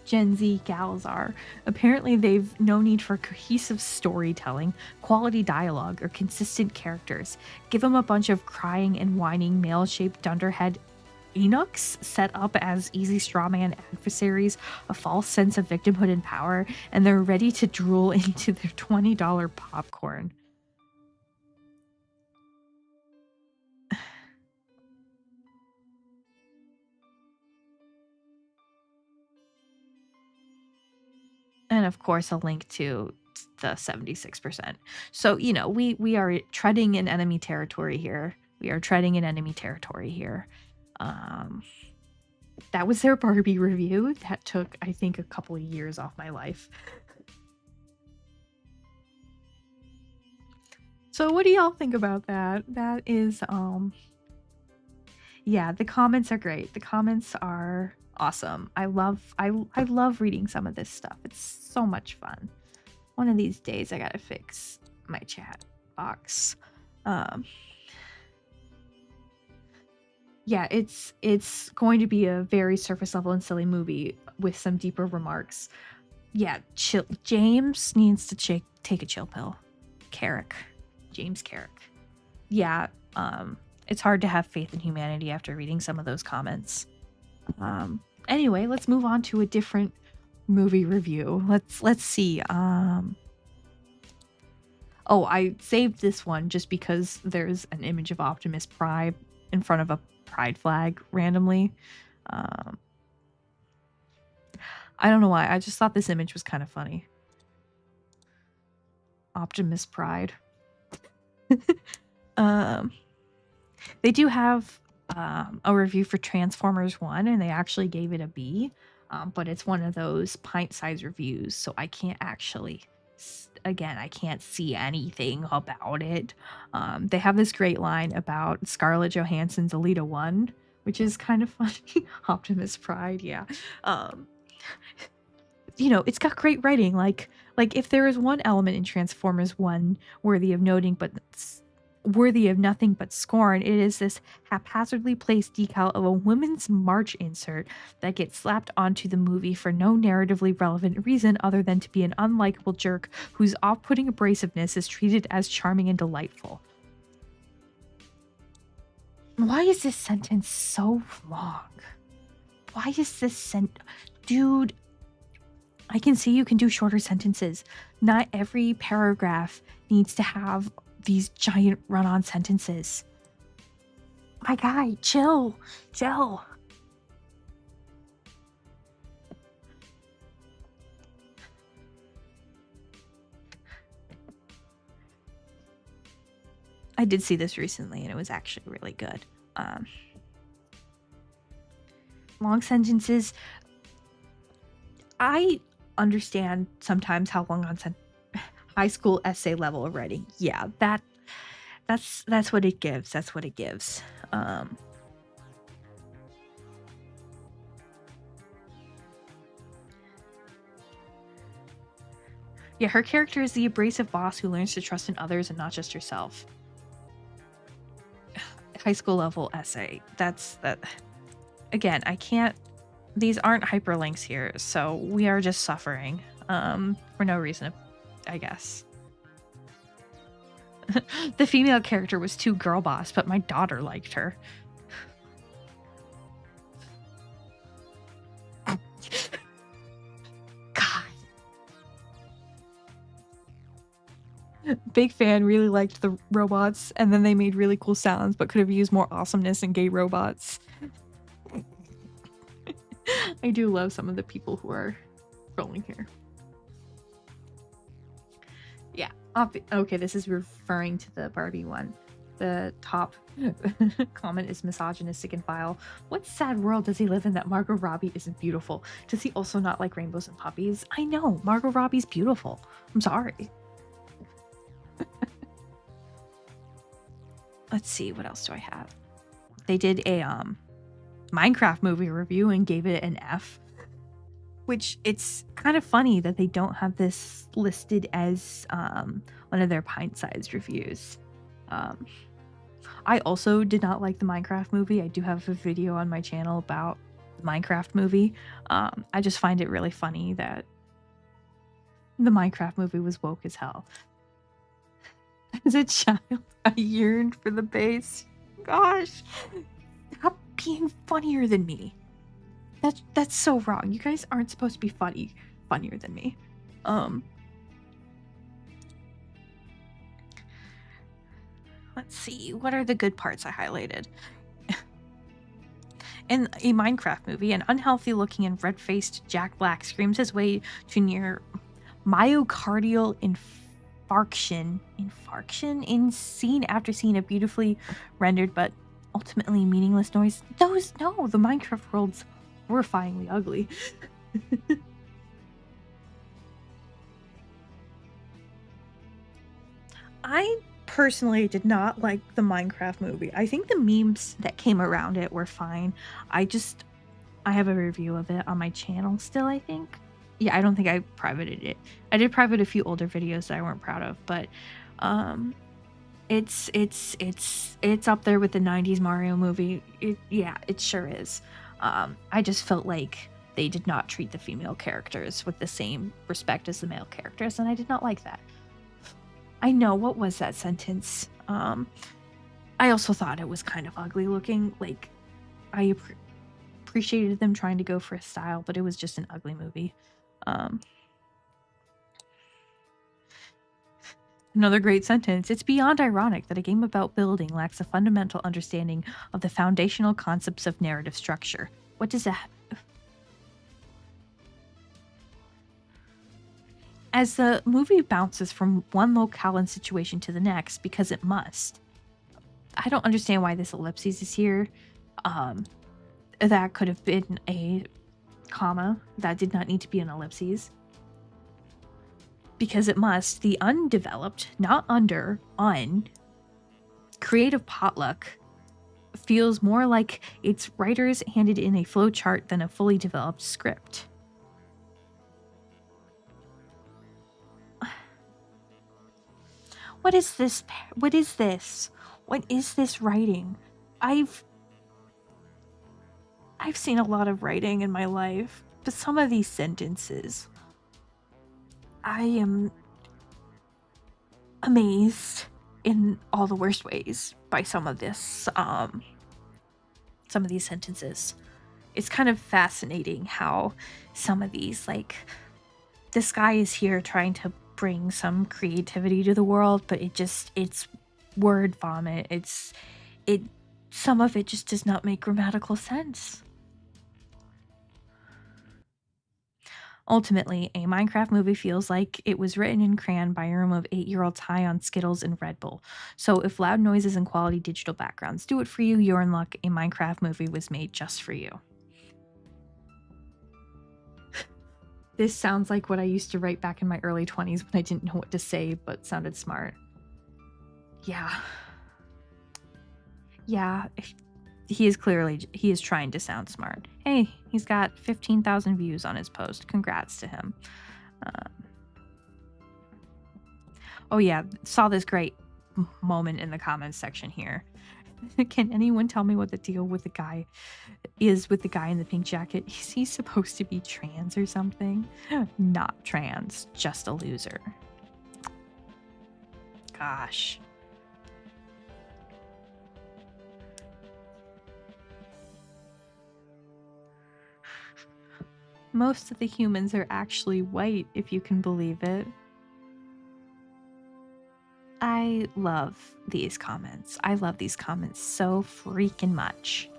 Gen Z gals are. Apparently, they've no need for cohesive storytelling, quality dialogue, or consistent characters. Give them a bunch of crying and whining male-shaped dunderhead eunuchs set up as easy strawman adversaries, a false sense of victimhood and power, and they're ready to drool into their $20 popcorn. And of course, a link to the 76%. So, you know, we are treading in enemy territory here. We are treading in enemy territory here. That was their Barbie review. That took, I think, a couple of years off my life. So what do y'all think about that? That is, yeah, the comments are great. The comments are awesome. I love reading some of this stuff. It's so much fun. One of these days I gotta fix my chat box. Yeah, it's going to be a very surface level and silly movie with some deeper remarks. Yeah, chill. James needs to take a chill pill. James Carrick. Yeah, it's hard to have faith in humanity after reading some of those comments. Anyway, let's move on to a different movie review. Let's see. Oh, I saved this one just because there's an image of Optimus Prime in front of a pride flag randomly. I don't know why. I just thought this image was kind of funny. Optimus Pride. They do have a review for Transformers 1, and they actually gave it a B, but it's one of those pint-sized reviews, so I can't actually, again, I can't see anything about it. They have this great line about Scarlett Johansson's Alita 1, which is kind of funny. Optimus Pride, yeah. it's got great writing. Like if there is one element in Transformers 1 worthy of noting, but worthy of nothing but scorn, it is this haphazardly placed decal of a women's march insert that gets slapped onto the movie for no narratively relevant reason other than to be an unlikable jerk whose off-putting abrasiveness is treated as charming and delightful. Why is this sentence so long? Why is this Dude, I can see you can do shorter sentences. Not every paragraph needs to have these giant run-on sentences. My guy, chill. I did see this recently and it was actually really good. Long sentences. I understand sometimes how long on high school essay level of writing. Yeah, that's what it gives. That's what it gives. Yeah, her character is the abrasive boss who learns to trust in others and not just herself. High school level essay. That's that. Again, I can't. These aren't hyperlinks here, so we are just suffering for no reason, I guess. The female character was too girl boss, but my daughter liked her. God. Big fan, really liked the robots, and then they made really cool sounds, but could have used more awesomeness in gay robots. I do love some of the people who are trolling here. Yeah. Okay, this is referring to the Barbie one. The top comment is misogynistic and vile. What sad world does he live in that Margot Robbie isn't beautiful? Does he also not like rainbows and puppies? I know, Margot Robbie's beautiful. I'm sorry. Let's see, what else do I have? They did a Minecraft movie review and gave it an F, which it's kind of funny that they don't have this listed as one of their pint-sized reviews. I also did not like the Minecraft movie. I do have a video on my channel about the Minecraft movie. I just find it really funny that the Minecraft movie was woke as hell. As a child, I yearned for the bass. Gosh, stop being funnier than me. That's so wrong. You guys aren't supposed to be funnier than me. Let's see. What are the good parts I highlighted? In a Minecraft movie, an unhealthy-looking and red-faced Jack Black screams his way to near myocardial infarction in scene after scene of beautifully rendered but ultimately meaningless noise. The Minecraft world's horrifyingly ugly. I personally did not like the Minecraft movie. I think the memes that came around it were fine. I have a review of it on my channel still, I think. Yeah, I don't think I privated it. I did private a few older videos that I weren't proud of, but it's up there with the 90s Mario movie. It sure is. I just felt like they did not treat the female characters with the same respect as the male characters, and I did not like that. I know, what was that sentence? I also thought it was kind of ugly looking. Like, I appreciated them trying to go for a style, but it was just an ugly movie. Another great sentence. It's beyond ironic that a game about building lacks a fundamental understanding of the foundational concepts of narrative structure. What does that... As the movie bounces from one locale and situation to the next, because it must. I don't understand why this ellipses is here. That could have been a comma. That did not need to be an ellipses. Because it must. The undeveloped, not under, creative potluck feels more like its writers handed in a flowchart than a fully developed script. What is this? What is this? What is this writing? I've seen a lot of writing in my life, but some of these sentences, I am amazed in all the worst ways by some of this, some of these sentences. It's kind of fascinating how some of these, like, this guy is here trying to bring some creativity to the world, but it's word vomit. Some of it just does not make grammatical sense. Ultimately, a Minecraft movie feels like it was written in crayon by a room of 8-year-olds high on Skittles and Red Bull. So if loud noises and quality digital backgrounds do it for you, you're in luck. A Minecraft movie was made just for you. This sounds like what I used to write back in my early 20s when I didn't know what to say but sounded smart. Yeah. Yeah, he is trying to sound smart. Hey, he's got 15,000 views on his post. Congrats to him. Oh yeah, saw this great moment in the comments section here. Can anyone tell me what the deal with the guy is with the guy in the pink jacket? Is he supposed to be trans or something? Not trans, just a loser. Gosh. Most of the humans are actually white, if you can believe it. I love these comments. I love these comments so freaking much.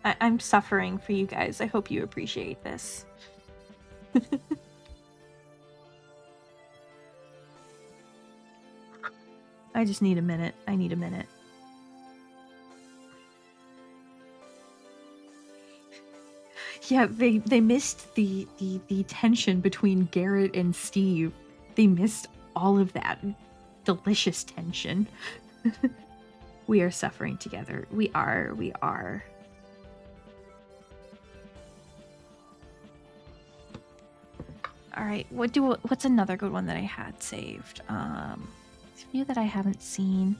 I'm suffering for you guys. I hope you appreciate this. I just need a minute. I need a minute. Yeah, they missed the tension between Garrett and Steve. They missed all of that delicious tension. We are suffering together. We are. All right, what's another good one that I had saved? A few that I haven't seen.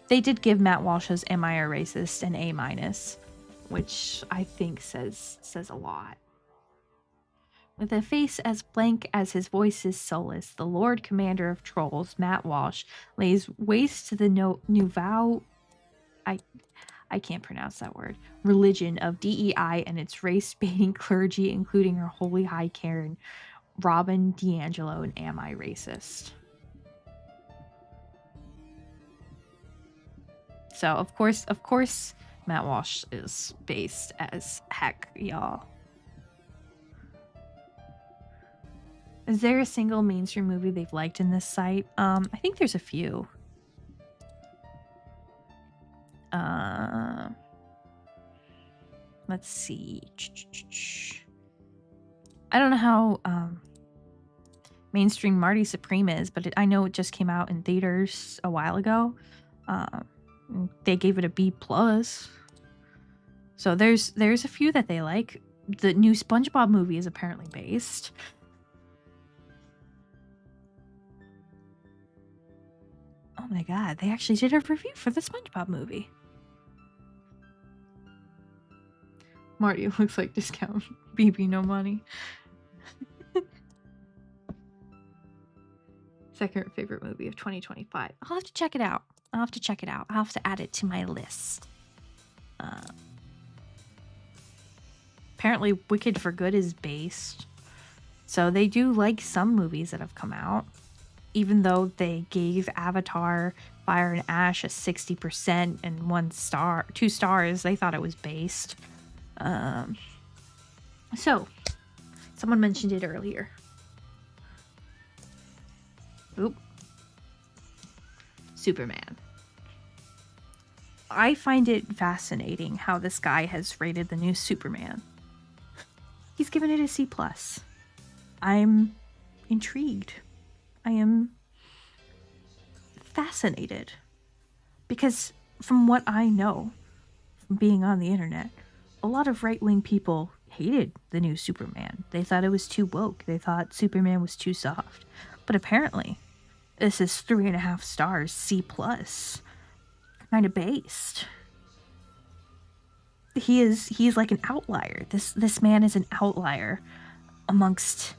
They did give Matt Walsh's "Am I a Racist?" an A-, which I think says a lot. With a face as blank as his voice is soulless, the Lord Commander of Trolls, Matt Walsh, lays waste to the nouveau, I can't pronounce that word, religion of DEI and its race-baiting clergy, including her holy high Karen, Robin DiAngelo, and Am I Racist? So, of course, Matt Walsh is based as heck, y'all. Is there a single mainstream movie they've liked in this site? I think there's a few. Let's see. I don't know how mainstream Marty Supreme is, but I know it just came out in theaters a while ago. They gave it a B+. So there's a few that they like. The new SpongeBob movie is apparently based. Oh my god, they actually did a review for the SpongeBob movie. Marty looks like discount. BB no money. Second favorite movie of 2025. I'll have to check it out. I'll have to add it to my list. Apparently Wicked for Good is based. So they do like some movies that have come out. Even though they gave Avatar Fire and Ash a 60% and 2 stars, they thought it was based. So, someone mentioned it earlier. Oop. Superman. I find it fascinating how this guy has rated the new Superman. He's given it a C+. I'm intrigued. I am fascinated. Because from what I know, from being on the internet, a lot of right-wing people hated the new Superman. They thought it was too woke. They thought Superman was too soft. But apparently, this is 3.5 stars, C plus, kind of based. He's like an outlier. This man is an outlier amongst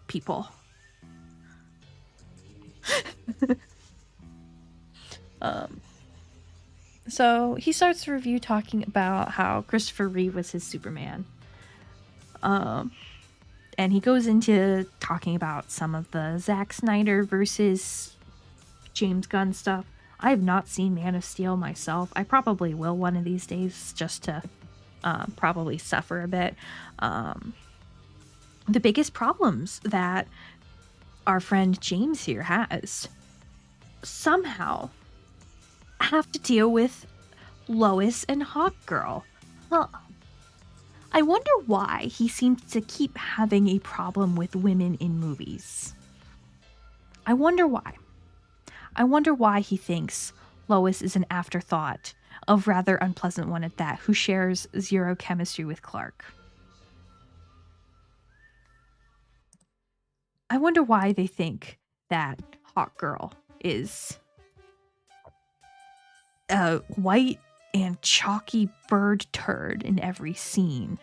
people. So he starts the review talking about how Christopher Reeve was his Superman. And he goes into talking about some of the Zack Snyder versus James Gunn stuff. I have not seen Man of Steel myself. I probably will one of these days, just to probably suffer a bit. The biggest problems that our friend James here has somehow have to deal with Lois and Hawkgirl. Huh. I wonder why he seems to keep having a problem with women in movies. I wonder why. I wonder why he thinks Lois is an afterthought, a rather unpleasant one at that, who shares zero chemistry with Clark. I wonder why they think that Hawkgirl is a white and chalky bird turd in every scene.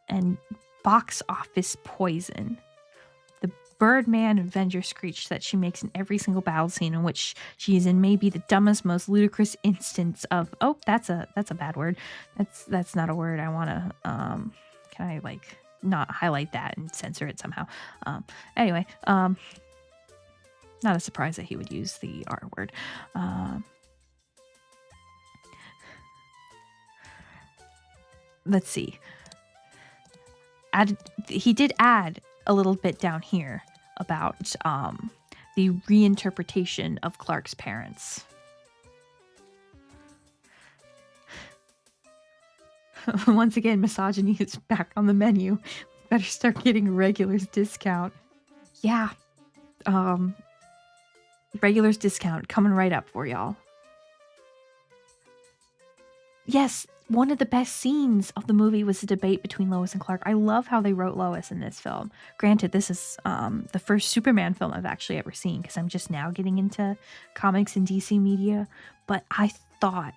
And box office poison. The Birdman Avenger screech that she makes in every single battle scene in which she is in maybe the dumbest, most ludicrous instance of, oh, that's a bad word. That's not a word I want to, can I like not highlight that and censor it somehow? Anyway, not a surprise that he would use the R word. Let's see. He did add a little bit down here about the reinterpretation of Clark's parents. Once again, misogyny is back on the menu. Better start getting a regular's discount. Yeah. Regular's discount coming right up for y'all. Yes, one of the best scenes of the movie was the debate between Lois and Clark. I love how they wrote Lois in this film. Granted, this is the first Superman film I've actually ever seen, because I'm just now getting into comics and DC media. But I thought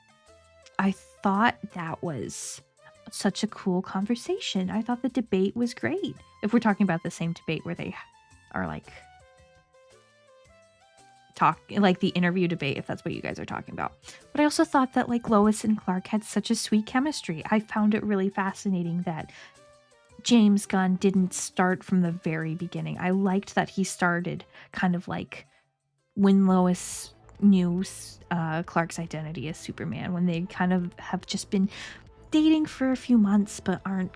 that was such a cool conversation. I thought the debate was great. If we're talking about the same debate where they are like like the interview debate, if that's what you guys are talking about. But I also thought that like Lois and Clark had such a sweet chemistry. I found it really fascinating that James Gunn didn't start from the very beginning. I liked that he started kind of like when Lois knew Clark's identity as Superman, when they kind of have just been dating for a few months but aren't,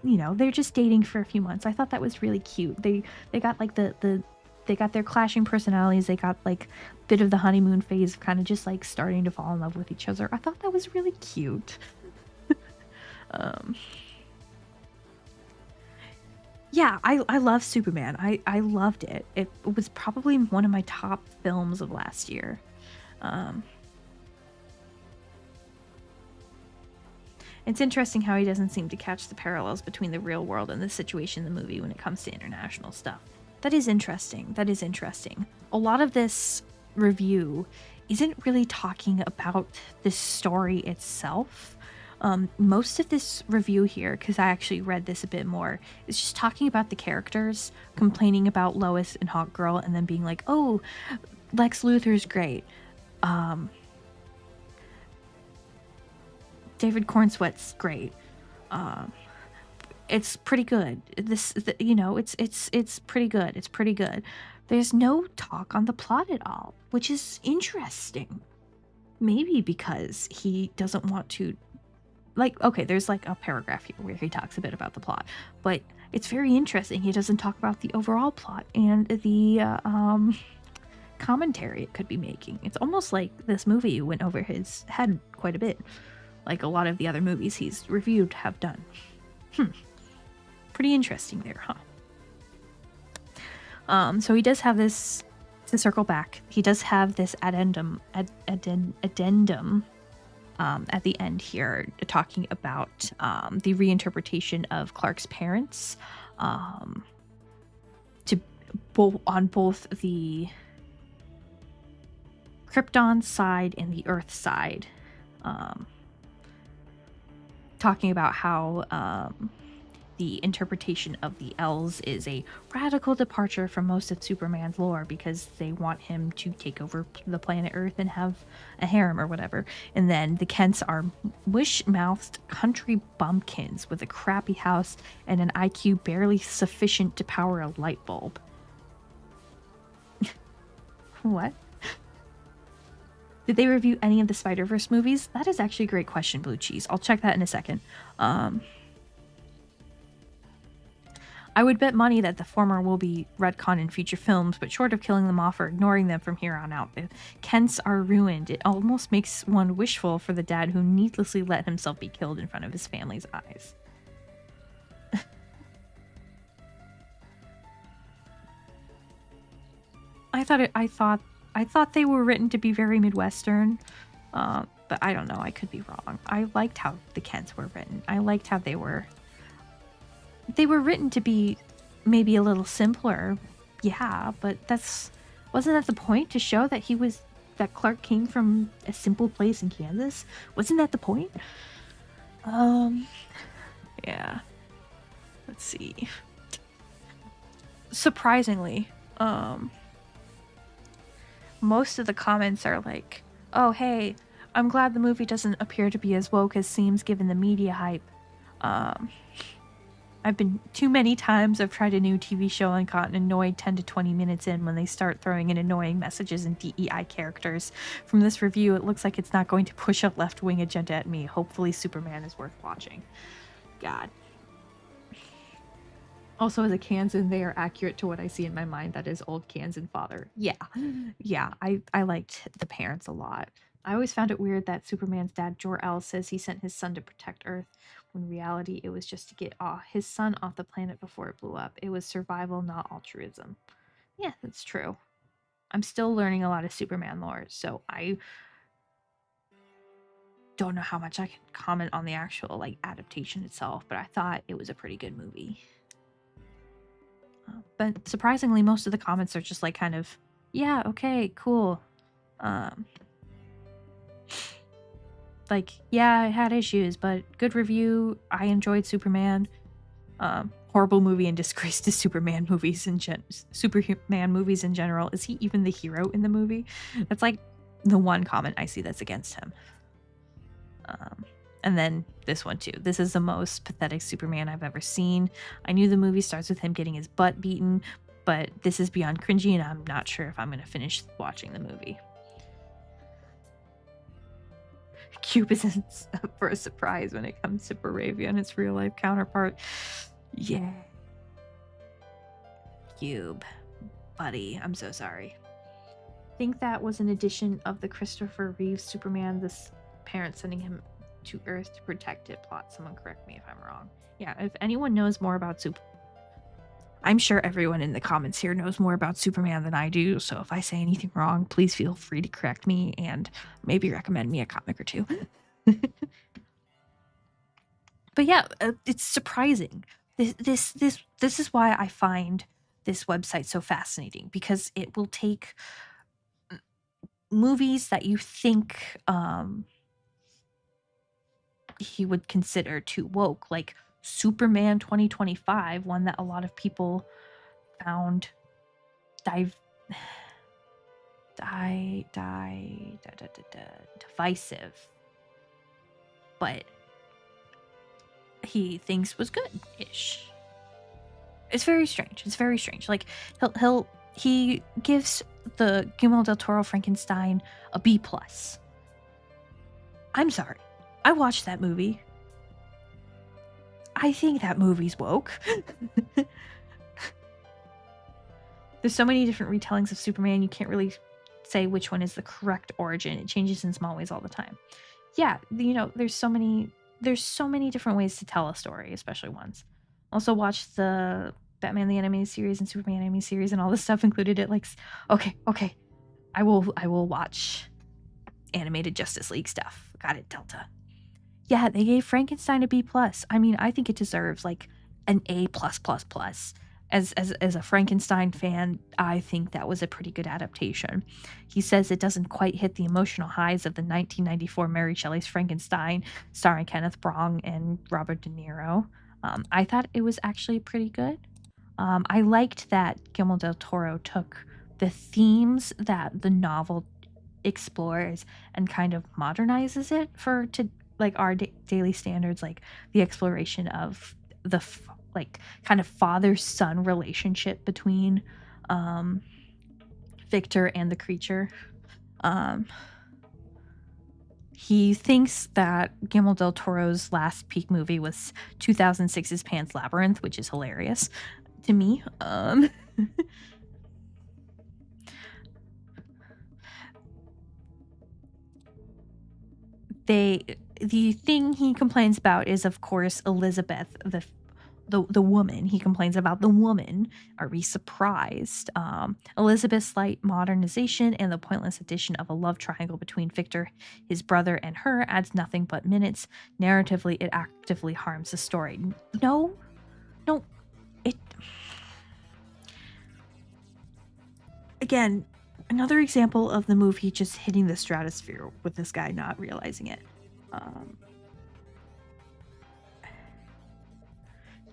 you know, they're just dating for a few months. I thought that was really cute. They got like they got their clashing personalities. They got like a bit of the honeymoon phase of kind of just like starting to fall in love with each other. I thought that was really cute. Yeah, I love Superman. I loved it. It was probably one of my top films of last year. It's interesting how he doesn't seem to catch the parallels between the real world and the situation in the movie when it comes to international stuff. That is interesting. That is interesting. A lot of this review isn't really talking about the story itself. Most of this review here, because I actually read this a bit more, is just talking about the characters, complaining about Lois and Hawkgirl, and then being like, oh, Lex Luthor's great. David Cornsweet's great. It's pretty good. It's pretty good. It's pretty good. There's no talk on the plot at all, which is interesting. Maybe because he doesn't want to, like, okay, there's like a paragraph here where he talks a bit about the plot, but it's very interesting. He doesn't talk about the overall plot and the commentary it could be making. It's almost like this movie went over his head quite a bit, like a lot of the other movies he's reviewed have done. Pretty interesting there, huh? So he does have this, to circle back, he does have this addendum at the end here, talking about the reinterpretation of Clark's parents, to on both the Krypton side and the Earth side, talking about how the interpretation of the L's is a radical departure from most of Superman's lore because they want him to take over the planet Earth and have a harem or whatever. And then the Kents are wish-mouthed country bumpkins with a crappy house and an IQ barely sufficient to power a light bulb. What? Did they review any of the Spider-Verse movies? That is actually a great question, Blue Cheese. I'll check that in a second. I would bet money that the former will be retconned in future films, but short of killing them off or ignoring them from here on out, the Kents are ruined. It almost makes one wishful for the dad who needlessly let himself be killed in front of his family's eyes. I thought they were written to be very Midwestern, but I don't know. I could be wrong. I liked how the Kents were written. I liked how they were written to be maybe a little simpler, yeah, but wasn't that the point, to show that that Clark came from a simple place in Kansas? Wasn't that the point? Yeah. Let's see. Surprisingly, most of the comments are like, oh, hey, I'm glad the movie doesn't appear to be as woke as seems given the media hype. I've been too many times I've tried a new TV show and gotten annoyed 10 to 20 minutes in when they start throwing in annoying messages and DEI characters. From this review, it looks like it's not going to push a left-wing agenda at me. Hopefully Superman is worth watching. God. Also, as a Kansan, they are accurate to what I see in my mind. That is old Kansan father. Yeah. Yeah, I liked the parents a lot. I always found it weird that Superman's dad, Jor-El, says he sent his son to protect Earth, when in reality it was just to get his son off the planet before it blew up. It was survival, not altruism. Yeah, that's true. I'm still learning a lot of Superman lore, so I don't know how much I can comment on the actual adaptation itself, but I thought it was a pretty good movie. But surprisingly, most of the comments are just kind of, yeah, okay, cool. Yeah, it had issues, but good review. I enjoyed Superman. Horrible movie and disgrace to Superman movies Superman movies in general. Is he even the hero in the movie? That's the one comment I see that's against him. And then this one too. This is the most pathetic Superman I've ever seen. I knew the movie starts with him getting his butt beaten, but this is beyond cringy and I'm not sure if I'm going to finish watching the movie. Cube isn't up for a surprise when it comes to Baravia and its real-life counterpart. Yeah. Cube. Buddy, I'm so sorry. I think that was an addition of the Christopher Reeve Superman, this parent sending him to Earth to protect it plot. Someone correct me if I'm wrong. Yeah, if anyone knows more about I'm sure everyone in the comments here knows more about Superman than I do, so if I say anything wrong, please feel free to correct me and maybe recommend me a comic or two. But yeah, it's surprising. This is why I find this website so fascinating, because it will take movies that you think he would consider too woke, like Superman 2025, one that a lot of people found divisive, but he thinks was good-ish. It's very strange. It's very strange. He gives the Guillermo del Toro Frankenstein a B+. I'm sorry. I watched that movie. I think that movie's woke. There's so many different retellings of Superman, you can't really say which one is the correct origin. It changes in small ways all the time. Yeah, there's so many different ways to tell a story, especially ones. Also watched the Batman the Animated Series and Superman Animated Series and all this stuff included it. Okay. I will watch animated Justice League stuff. got it, Delta. Yeah, they gave Frankenstein a B plus. I mean, I think it deserves like an A plus plus plus. As a Frankenstein fan, I think that was a pretty good adaptation. He says it doesn't quite hit the emotional highs of the 1994 Mary Shelley's Frankenstein, starring Kenneth Branagh and Robert De Niro. I thought it was actually pretty good. I liked that Guillermo del Toro took the themes that the novel explores and kind of modernizes it for to like our daily standards, like the exploration of the like kind of father son relationship between um, Victor and the creature. Um, he thinks that Guillermo del Toro's last peak movie was 2006's Pan's Labyrinth, which is hilarious to me. They the thing he complains about is, of course, Elizabeth, the woman. He complains about the woman. Are we surprised? Elizabeth's slight modernization and the pointless addition of a love triangle between Victor, his brother, and her adds nothing but minutes. Narratively, it actively harms the story. No, no, it. Again, another example of the movie just hitting the stratosphere with this guy not realizing it. Um,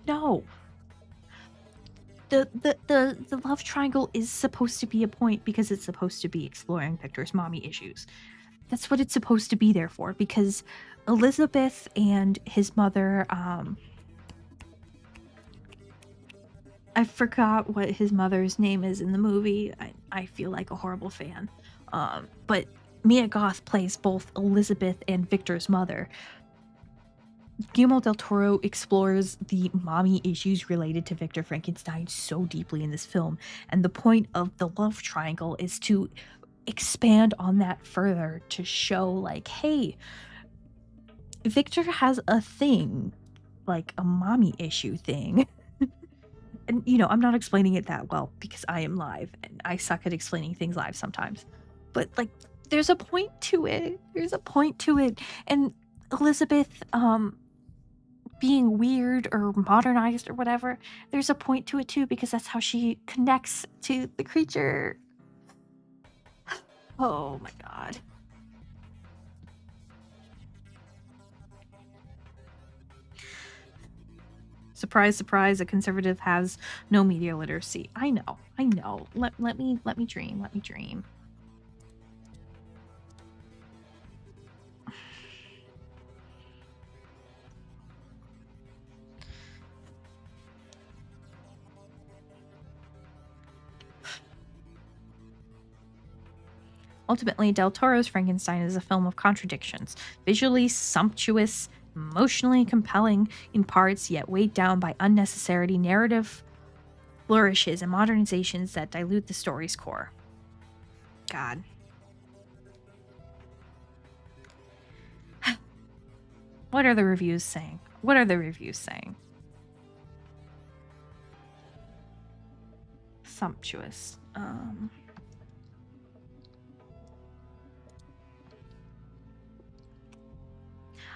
no, the love triangle is supposed to be a point because it's supposed to be exploring Victor's mommy issues. That's what it's supposed to be there for, because Elizabeth and his mother, I forgot what his mother's name is in the movie. I feel like a horrible fan. But Mia Goth plays both Elizabeth and Victor's mother. Guillermo del Toro explores the mommy issues related to Victor Frankenstein so deeply in this film, and the point of the love triangle is to expand on that further to show, like, hey, Victor has a thing, like a mommy issue thing. And, I'm not explaining it that well because I am live and I suck at explaining things live sometimes. But, like, there's a point to it. There's a point to it. And Elizabeth, being weird or modernized or whatever, there's a point to it too, because that's how she connects to the creature. Oh my god. Surprise, surprise, a conservative has no media literacy. I know. Let me dream. Ultimately, Del Toro's Frankenstein is a film of contradictions, visually sumptuous, emotionally compelling in parts, yet weighed down by unnecessary narrative flourishes and modernizations that dilute the story's core. God. What are the reviews saying? Sumptuous.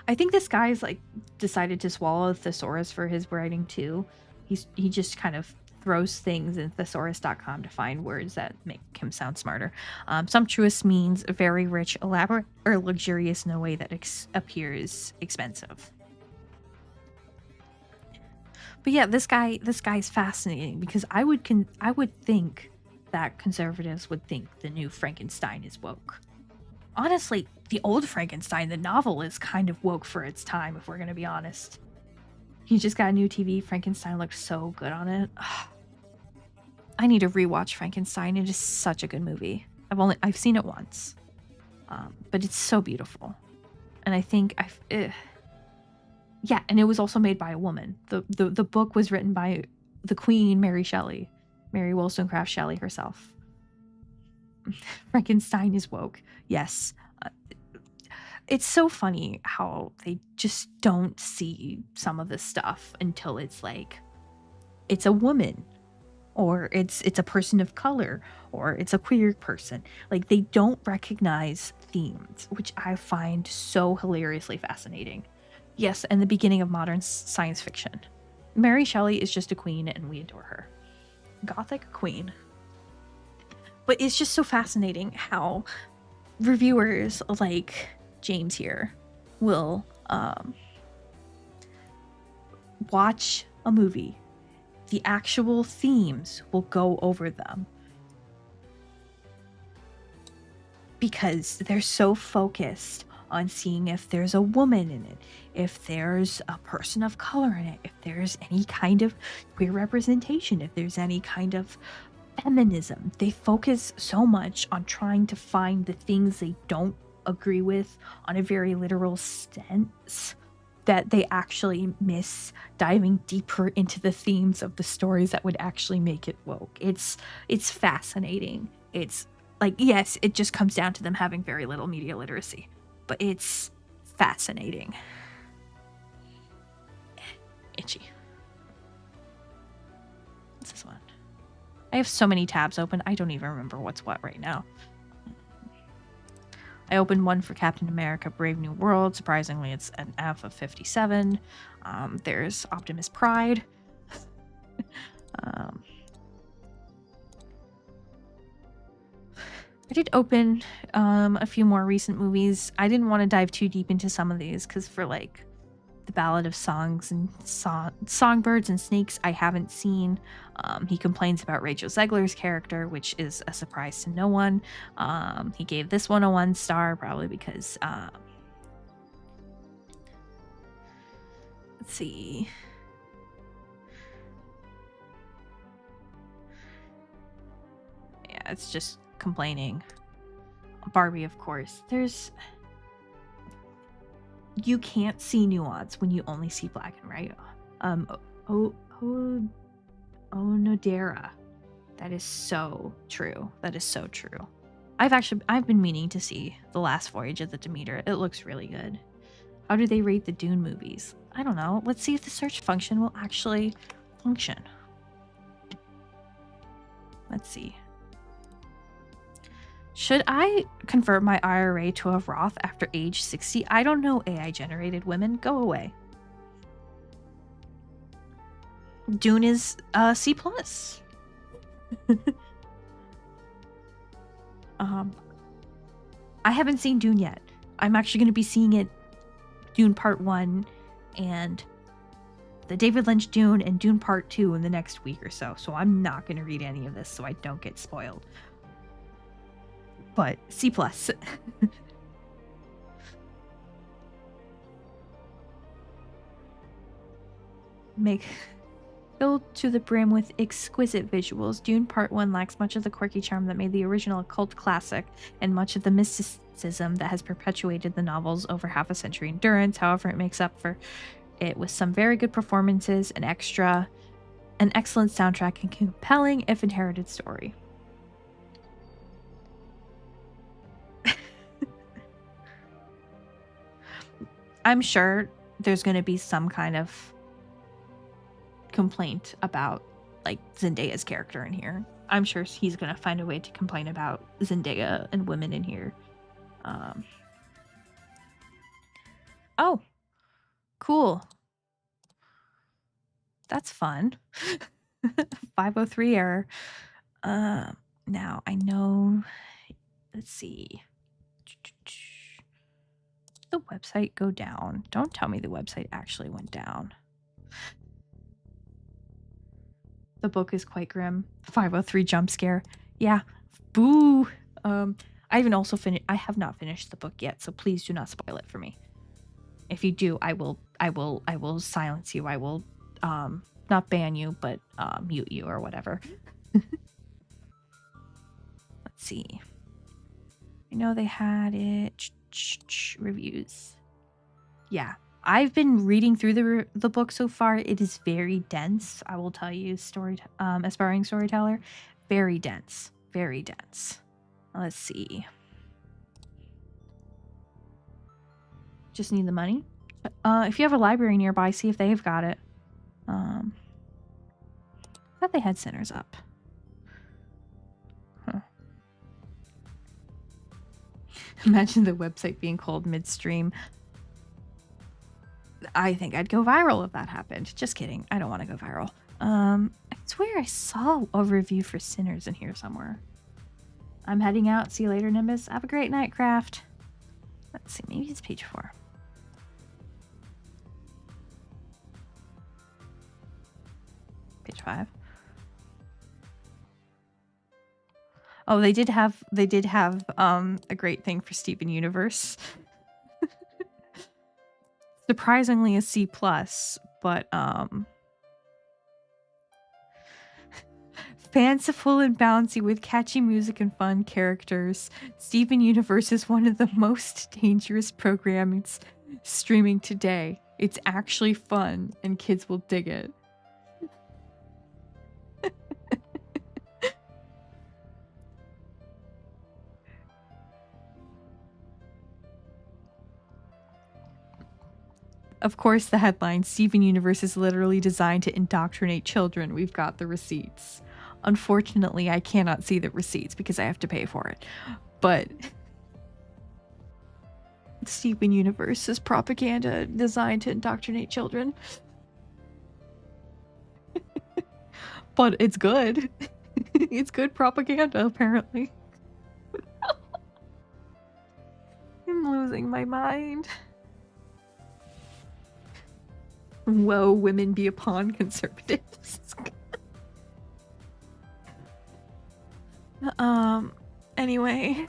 I think this guy's like decided to swallow a thesaurus for his writing too. He just kind of throws things in thesaurus.com to find words that make him sound smarter. Sumptuous means very rich, elaborate, or luxurious in a way that appears expensive. But yeah, this guy's fascinating because I would think that conservatives would think the new Frankenstein is woke. Honestly, the old Frankenstein, the novel, is kind of woke for its time, if we're gonna be honest. He just got a new TV. Frankenstein looked so good on it. Ugh. I need to rewatch Frankenstein. It is such a good movie. I've seen it once, but it's so beautiful, and I think yeah, and it was also made by a woman. The book was written by the Queen, Mary Shelley, Mary Wollstonecraft Shelley herself. Frankenstein is woke. Yes. It's so funny how they just don't see some of this stuff until it's like, it's a woman. or it's a person of color, or it's a queer person. Like, they don't recognize themes, which I find so hilariously fascinating. Yes, and the beginning of modern science fiction. Mary Shelley is just a queen and we adore her. Gothic queen. But it's just so fascinating how reviewers like James here will watch a movie. The actual themes will go over them because they're so focused on seeing if there's a woman in it, if there's a person of color in it, if there's any kind of queer representation, if there's any kind of feminism. They focus so much on trying to find the things they don't agree with on a very literal sense that they actually miss diving deeper into the themes of the stories that would actually make it woke. It's fascinating. It's like, yes, it just comes down to them having very little media literacy, but it's fascinating. Itchy. What's this one? I have so many tabs open, I don't even remember what's what right now. I opened one for Captain America Brave New World. Surprisingly, it's an F of 57. There's Optimus Pride. I did open a few more recent movies. I didn't want to dive too deep into some of these because for like the Ballad of Songs and Songbirds and Snakes, I haven't seen. He complains about Rachel Zegler's character, which is a surprise to no one. He gave this one a 1 star, probably because let's see. Yeah, it's just complaining. Barbie, of course. You can't see nuance when you only see black and white. Onodera. That is so true. That is so true. I've been meaning to see The Last Voyage of the Demeter. It looks really good. How do they rate the Dune movies? I don't know. Let's see if the search function will actually function. Let's see. Should I convert my IRA to a Roth after age 60? I don't know, AI generated women. Go away. Dune is C+. I haven't seen Dune yet. I'm actually going to be seeing it, Dune Part 1 and the David Lynch Dune and Dune Part 2 in the next week or so. So I'm not going to read any of this so I don't get spoiled. But C+. Make filled to the brim with exquisite visuals, Dune Part 1 lacks much of the quirky charm that made the original a cult classic and much of the mysticism that has perpetuated the novel's over half a century endurance. However, it makes up for it with some very good performances, an excellent soundtrack, and compelling, if inherited, story. I'm sure there's going to be some kind of complaint about like Zendaya's character in here. I'm sure he's going to find a way to complain about Zendaya and women in here. Oh, cool. That's fun. 503 error. Now I know. Let's see. The website go down. Don't tell me the website actually went down. The book is quite grim. 503 jump scare. Yeah. Boo. I even also finished. I have not finished the book yet, so please do not spoil it for me. If you do, I will silence you. I will not ban you, but mute you or whatever. Let's see. I know they had it. Reviews. Yeah, I've been reading through the book so far. It is very dense. I will tell you, aspiring storyteller, very dense, very dense. Let's see. Just need the money. If you have a library nearby, see if they've got it. thought they had Sinners up. Huh. Imagine the website being called midstream. I think I'd go viral if that happened. Just kidding. I don't want to go viral. I swear I saw a review for Sinners in here somewhere. I'm heading out. See you later, Nimbus. Have a great night, Craft. Let's see. Maybe it's page 4. Page 5. Oh, they did have a great thing for Steven Universe. Surprisingly a C+, but fanciful and bouncy with catchy music and fun characters. Steven Universe is one of the most dangerous programs streaming today. It's actually fun and kids will dig it. Of course, the headline, Steven Universe is literally designed to indoctrinate children. We've got the receipts. Unfortunately, I cannot see the receipts because I have to pay for it. But Steven Universe is propaganda designed to indoctrinate children. But it's good. It's good propaganda, apparently. I'm losing my mind. Whoa, women be upon conservatives. Anyway.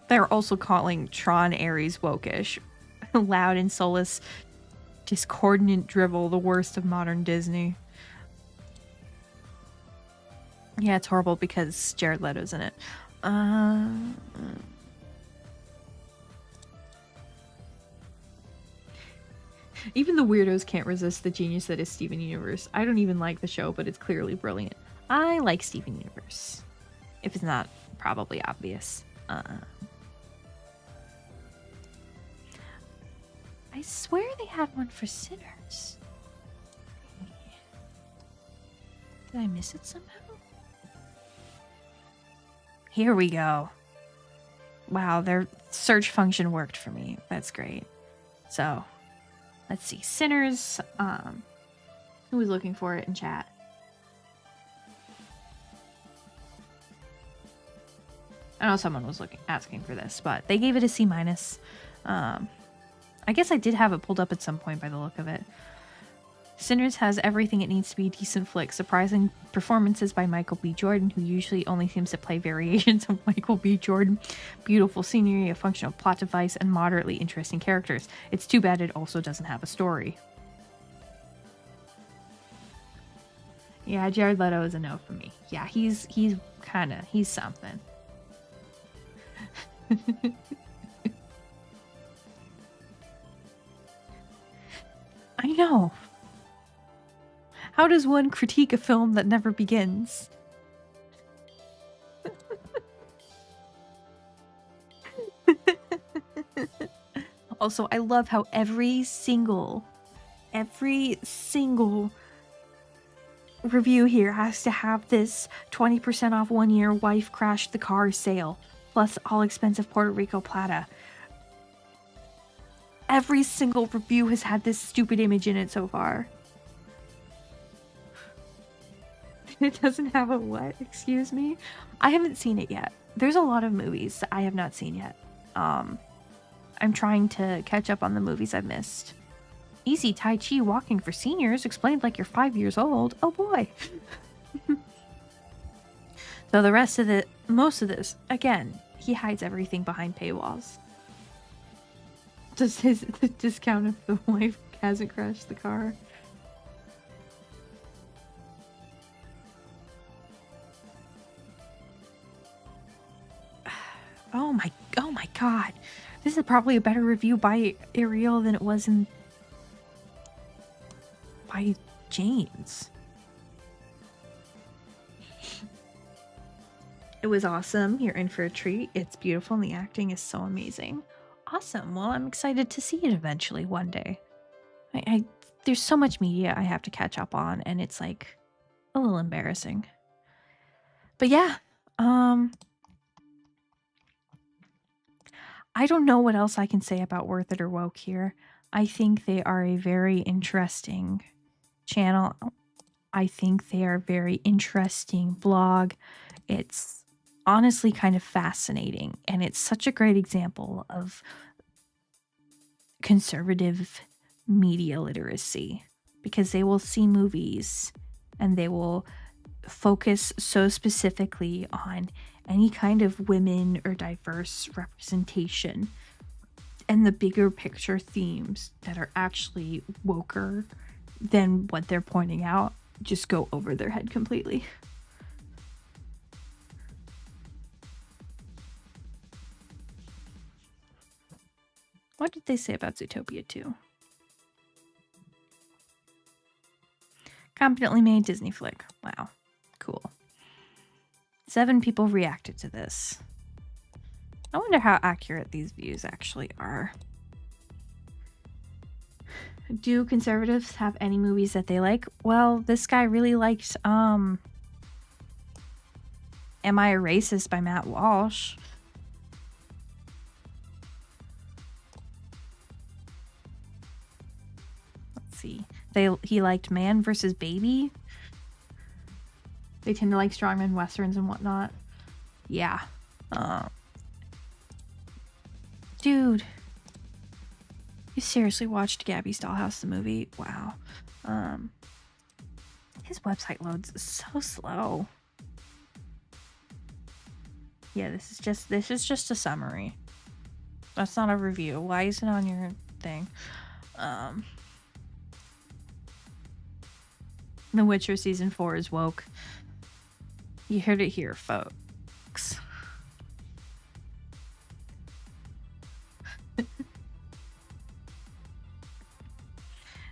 They're also calling Tron Ares wokish. Loud and soulless, discordant drivel, the worst of modern Disney. Yeah, it's horrible because Jared Leto's in it. Even the weirdos can't resist the genius that is Steven Universe. I don't even like the show, but it's clearly brilliant. I like Steven Universe. If it's not probably obvious. I swear they had one for Sinners. Did I miss it somehow? Here we go. Wow, their search function worked for me. That's great. So, let's see. Sinners. Who was looking for it in chat? I know someone was asking for this, but they gave it a C-. I guess I did have it pulled up at some point by the look of it. Sinners has everything it needs to be a decent flick. Surprising performances by Michael B. Jordan, who usually only seems to play variations of Michael B. Jordan. Beautiful scenery, a functional plot device, and moderately interesting characters. It's too bad it also doesn't have a story. Yeah, Jared Leto is a no for me. Yeah, he's something. I know. How does one critique a film that never begins? Also, I love how every single review here has to have this 20% off 1 year wife crashed the car sale, plus all expensive Puerto Rico plata. Every single review has had this stupid image in it so far. It doesn't have a what? Excuse me? I haven't seen it yet. There's a lot of movies I have not seen yet. I'm trying to catch up on the movies I've missed. Easy Tai Chi walking for seniors, explained like you're 5 years old. Oh boy. So the rest of most of this, again, he hides everything behind paywalls. Does the discount if the wife hasn't crashed the car? Oh my god. This is probably a better review by Ariel than it was by James. It was awesome. You're in for a treat. It's beautiful and the acting is so amazing. Awesome. Well, I'm excited to see it eventually one day. there's so much media I have to catch up on, and it's like a little embarrassing. But yeah, um, I don't know what else I can say about Worth It or Woke here. I think they are a very interesting channel. I think they are a very interesting blog. It's honestly kind of fascinating, and it's such a great example of conservative media literacy because they will see movies and they will focus so specifically on any kind of women or diverse representation and the bigger picture themes that are actually woker than what they're pointing out just go over their head completely. What did they say about Zootopia 2? Competently made Disney flick. Wow. Cool. 7 people reacted to this. I wonder how accurate these views actually are. Do conservatives have any movies that they like? Well, this guy really liked Am I a Racist by Matt Walsh. Let's see. He liked Man versus Baby. They tend to like strongman westerns and whatnot. Yeah. Dude. You seriously watched Gabby's Dollhouse the movie? Wow. His website loads so slow. Yeah, this is just a summary. That's not a review. Why is it on your thing? The Witcher season 4 is woke. You heard it here, folks.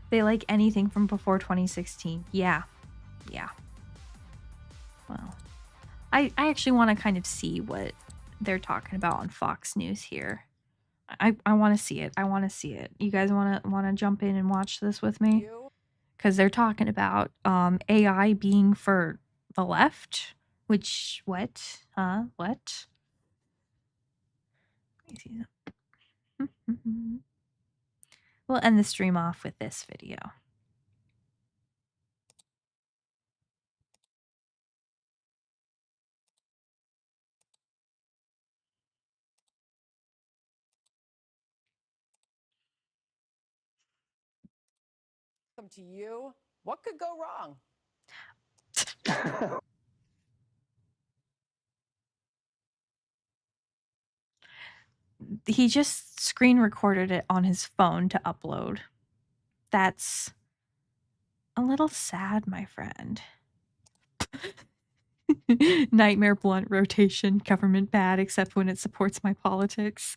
They like anything from before 2016. Yeah. Well, I actually want to kind of see what they're talking about on Fox News here. I want to see it. I want to see it. You guys want to jump in and watch this with me? Because they're talking about AI being for the left. Which what? Huh? What? We'll end the stream off with this video. To you, what could go wrong? He just screen recorded it on his phone to upload. That's a little sad, my friend. Nightmare blunt rotation, government bad except when it supports my politics.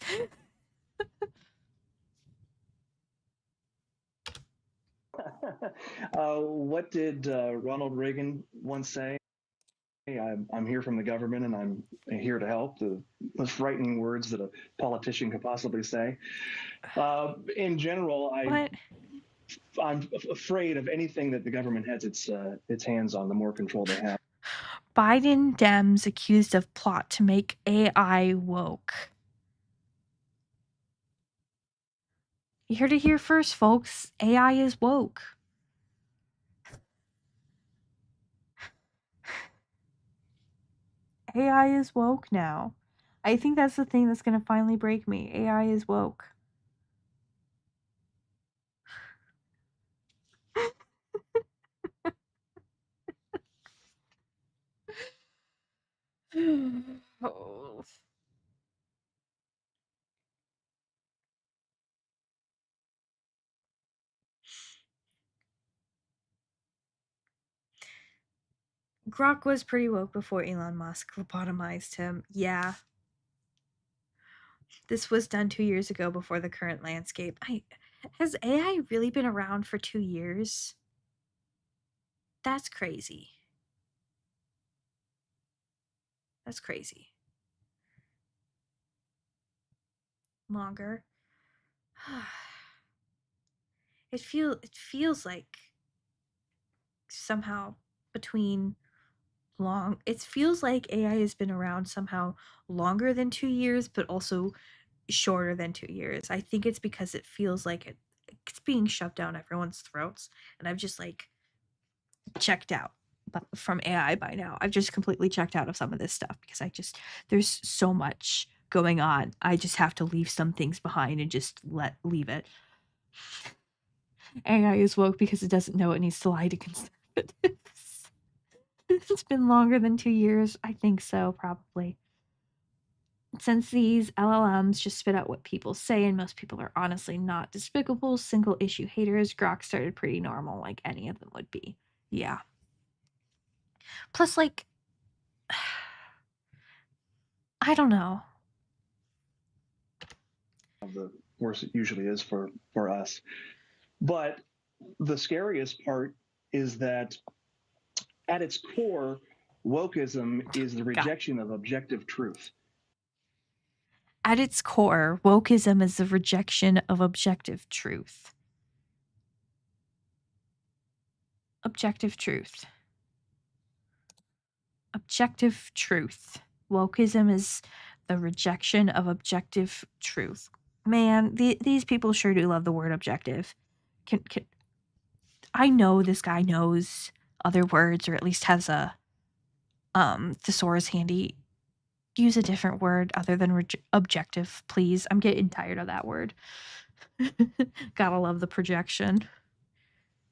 What did Ronald Reagan once say? I'm here from the government and I'm here to help. The most frightening words that a politician could possibly say. In general, I'm afraid of anything that the government has its hands on. The more control they have. Biden Dems accused of plot to make AI woke. You heard it here first, folks. AI is woke. AI is woke now. I think that's the thing that's going to finally break me. AI is woke. Oh. Grok was pretty woke before Elon Musk lobotomized him. Yeah. This was done 2 years ago before the current landscape. Has AI really been around for 2 years? That's crazy. That's crazy. Longer. it feels like somehow between long it feels like AI has been around somehow longer than 2 years, but also shorter than 2 years. I think it's because it feels like it's being shoved down everyone's throats, and I've just, like, checked out from AI by now. I've just completely checked out of some of this stuff because there's so much going on. I just have to leave some things behind and just leave it. AI is woke because it doesn't know it needs to lie to conservatives. It's been longer than 2 years. I think so, probably. Since these LLMs just spit out what people say, and most people are honestly not despicable, single issue haters, Grok started pretty normal, like any of them would be. Yeah. Plus, like, I don't know. The worse it usually is for us. But the scariest part is that at its core, wokeism is the God. rejection of objective truth. At its core, wokeism is the rejection of objective truth. Objective truth. Objective truth. Wokeism is the rejection of objective truth. Man, these people sure do love the word objective. Can I know this guy knows other words, or at least has a thesaurus handy. Use a different word other than objective, please. I'm getting tired of that word. Gotta love the projection.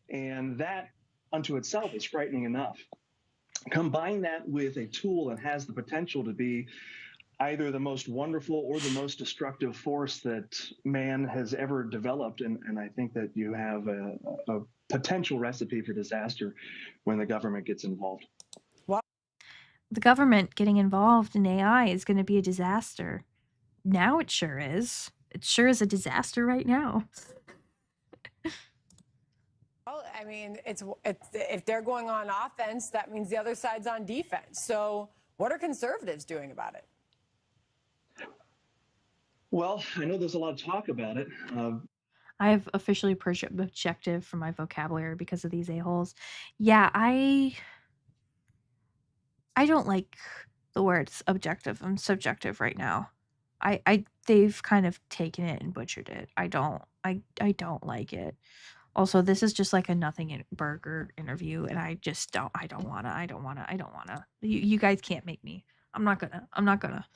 And that unto itself is frightening enough. Combine that with a tool that has the potential to be either the most wonderful or the most destructive force that man has ever developed. And I think that you have a potential recipe for disaster when the government gets involved. The government getting involved in AI is going to be a disaster. Now it sure is. It sure is a disaster right now. Well, I mean, it's if they're going on offense, that means the other side's on defense. So what are conservatives doing about it? Well, I know there's a lot of talk about it. I've officially purged objective from my vocabulary because of these a-holes. Yeah, I don't like the words objective and subjective right now. I they've kind of taken it and butchered it. I don't like it. Also, this is just like a nothing burger interview, and I don't wanna. You guys can't make me. I'm not gonna.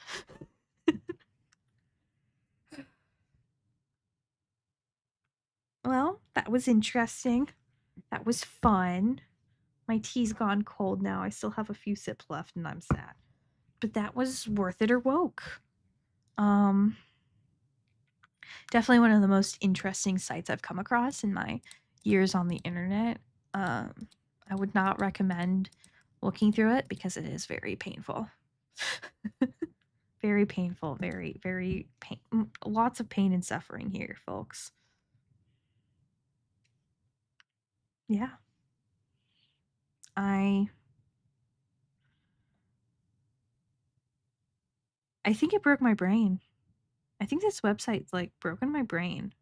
Well, that was interesting. That was fun. My tea's gone cold now. I still have a few sips left, and I'm sad. But that was worth it or woke. Um, Definitely one of the most interesting sites I've come across in my years on the internet. I would not recommend looking through it because it is very painful. Very painful, very pain. Lots of pain and suffering here, folks. Yeah. I I think it broke my brain. I think this website's like broken my brain.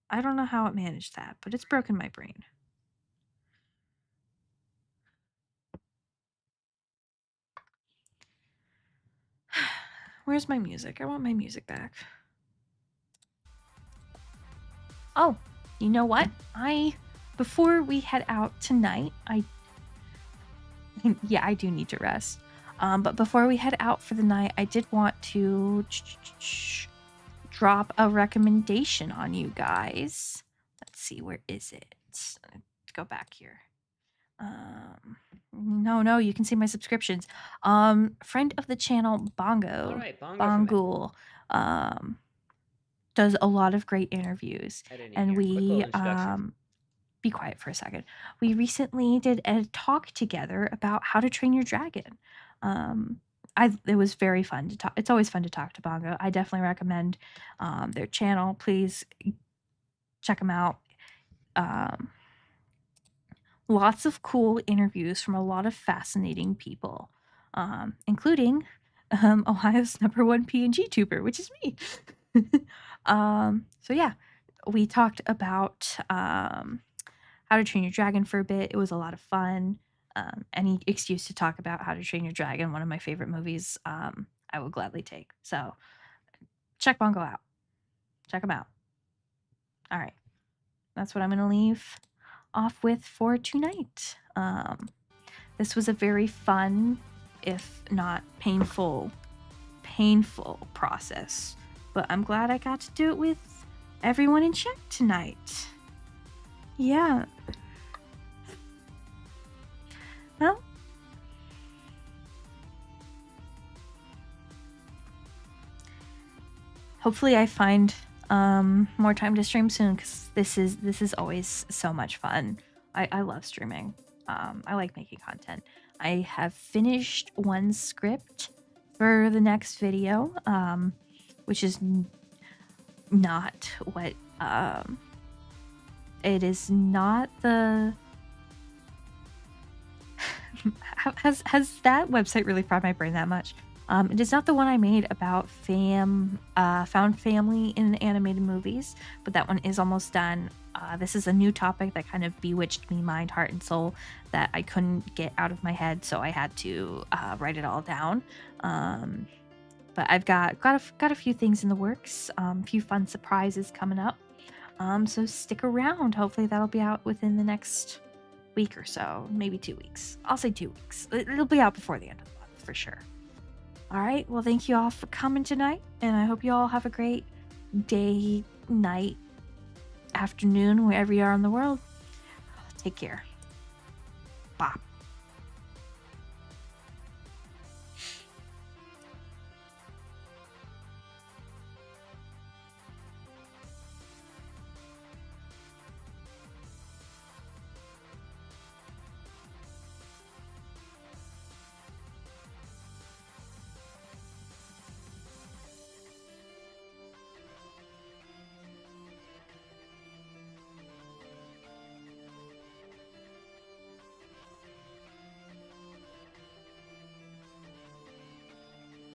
I don't know how it managed that, but it's broken my brain. Where's my music? I want my music back. Oh, you know what? Before we head out tonight, yeah, I do need to rest. But before we head out for the night, I did want to drop a recommendation on you guys. Let's see, where is it? Let's go back here. No, you can see my subscriptions. Friend of the channel, Bongo. All right, Bongo. Does a lot of great interviews, I didn't and hear. Quick little we introduction. be quiet for a second. We recently did a talk together about how to train your dragon. It was very fun to talk. It's always fun to talk to Bongo. I definitely recommend their channel. Please check them out. Lots of cool interviews from a lot of fascinating people, including Ohio's #1 PNG tuber, which is me. So yeah, we talked about How to Train Your Dragon for a bit. It was a lot of fun. Any excuse to talk about How to Train Your Dragon, one of my favorite movies, I will gladly take. So check Bongo out. Check them out. All right. That's what I'm going to leave off with for tonight. This was a very fun, if not painful process. But I'm glad I got to do it with everyone in chat tonight. Yeah. Well, hopefully I find more time to stream soon, because this is always so much fun. I love streaming. I like making content. I have finished one script for the next video, which is not what it is not the has that website really fried my brain that much? It is not the one I made about found family in animated movies, but that one is almost done. This is a new topic that kind of bewitched me mind, heart, and soul that I couldn't get out of my head, so I had to write it all down. But I've got a few things in the works, a few fun surprises coming up. So stick around. Hopefully that'll be out within the next week or so, maybe 2 weeks. I'll say 2 weeks. It'll be out before the end of the month for sure. All right. Well, thank you all for coming tonight, and I hope you all have a great day, night, afternoon, wherever you are in the world. Take care. Bye.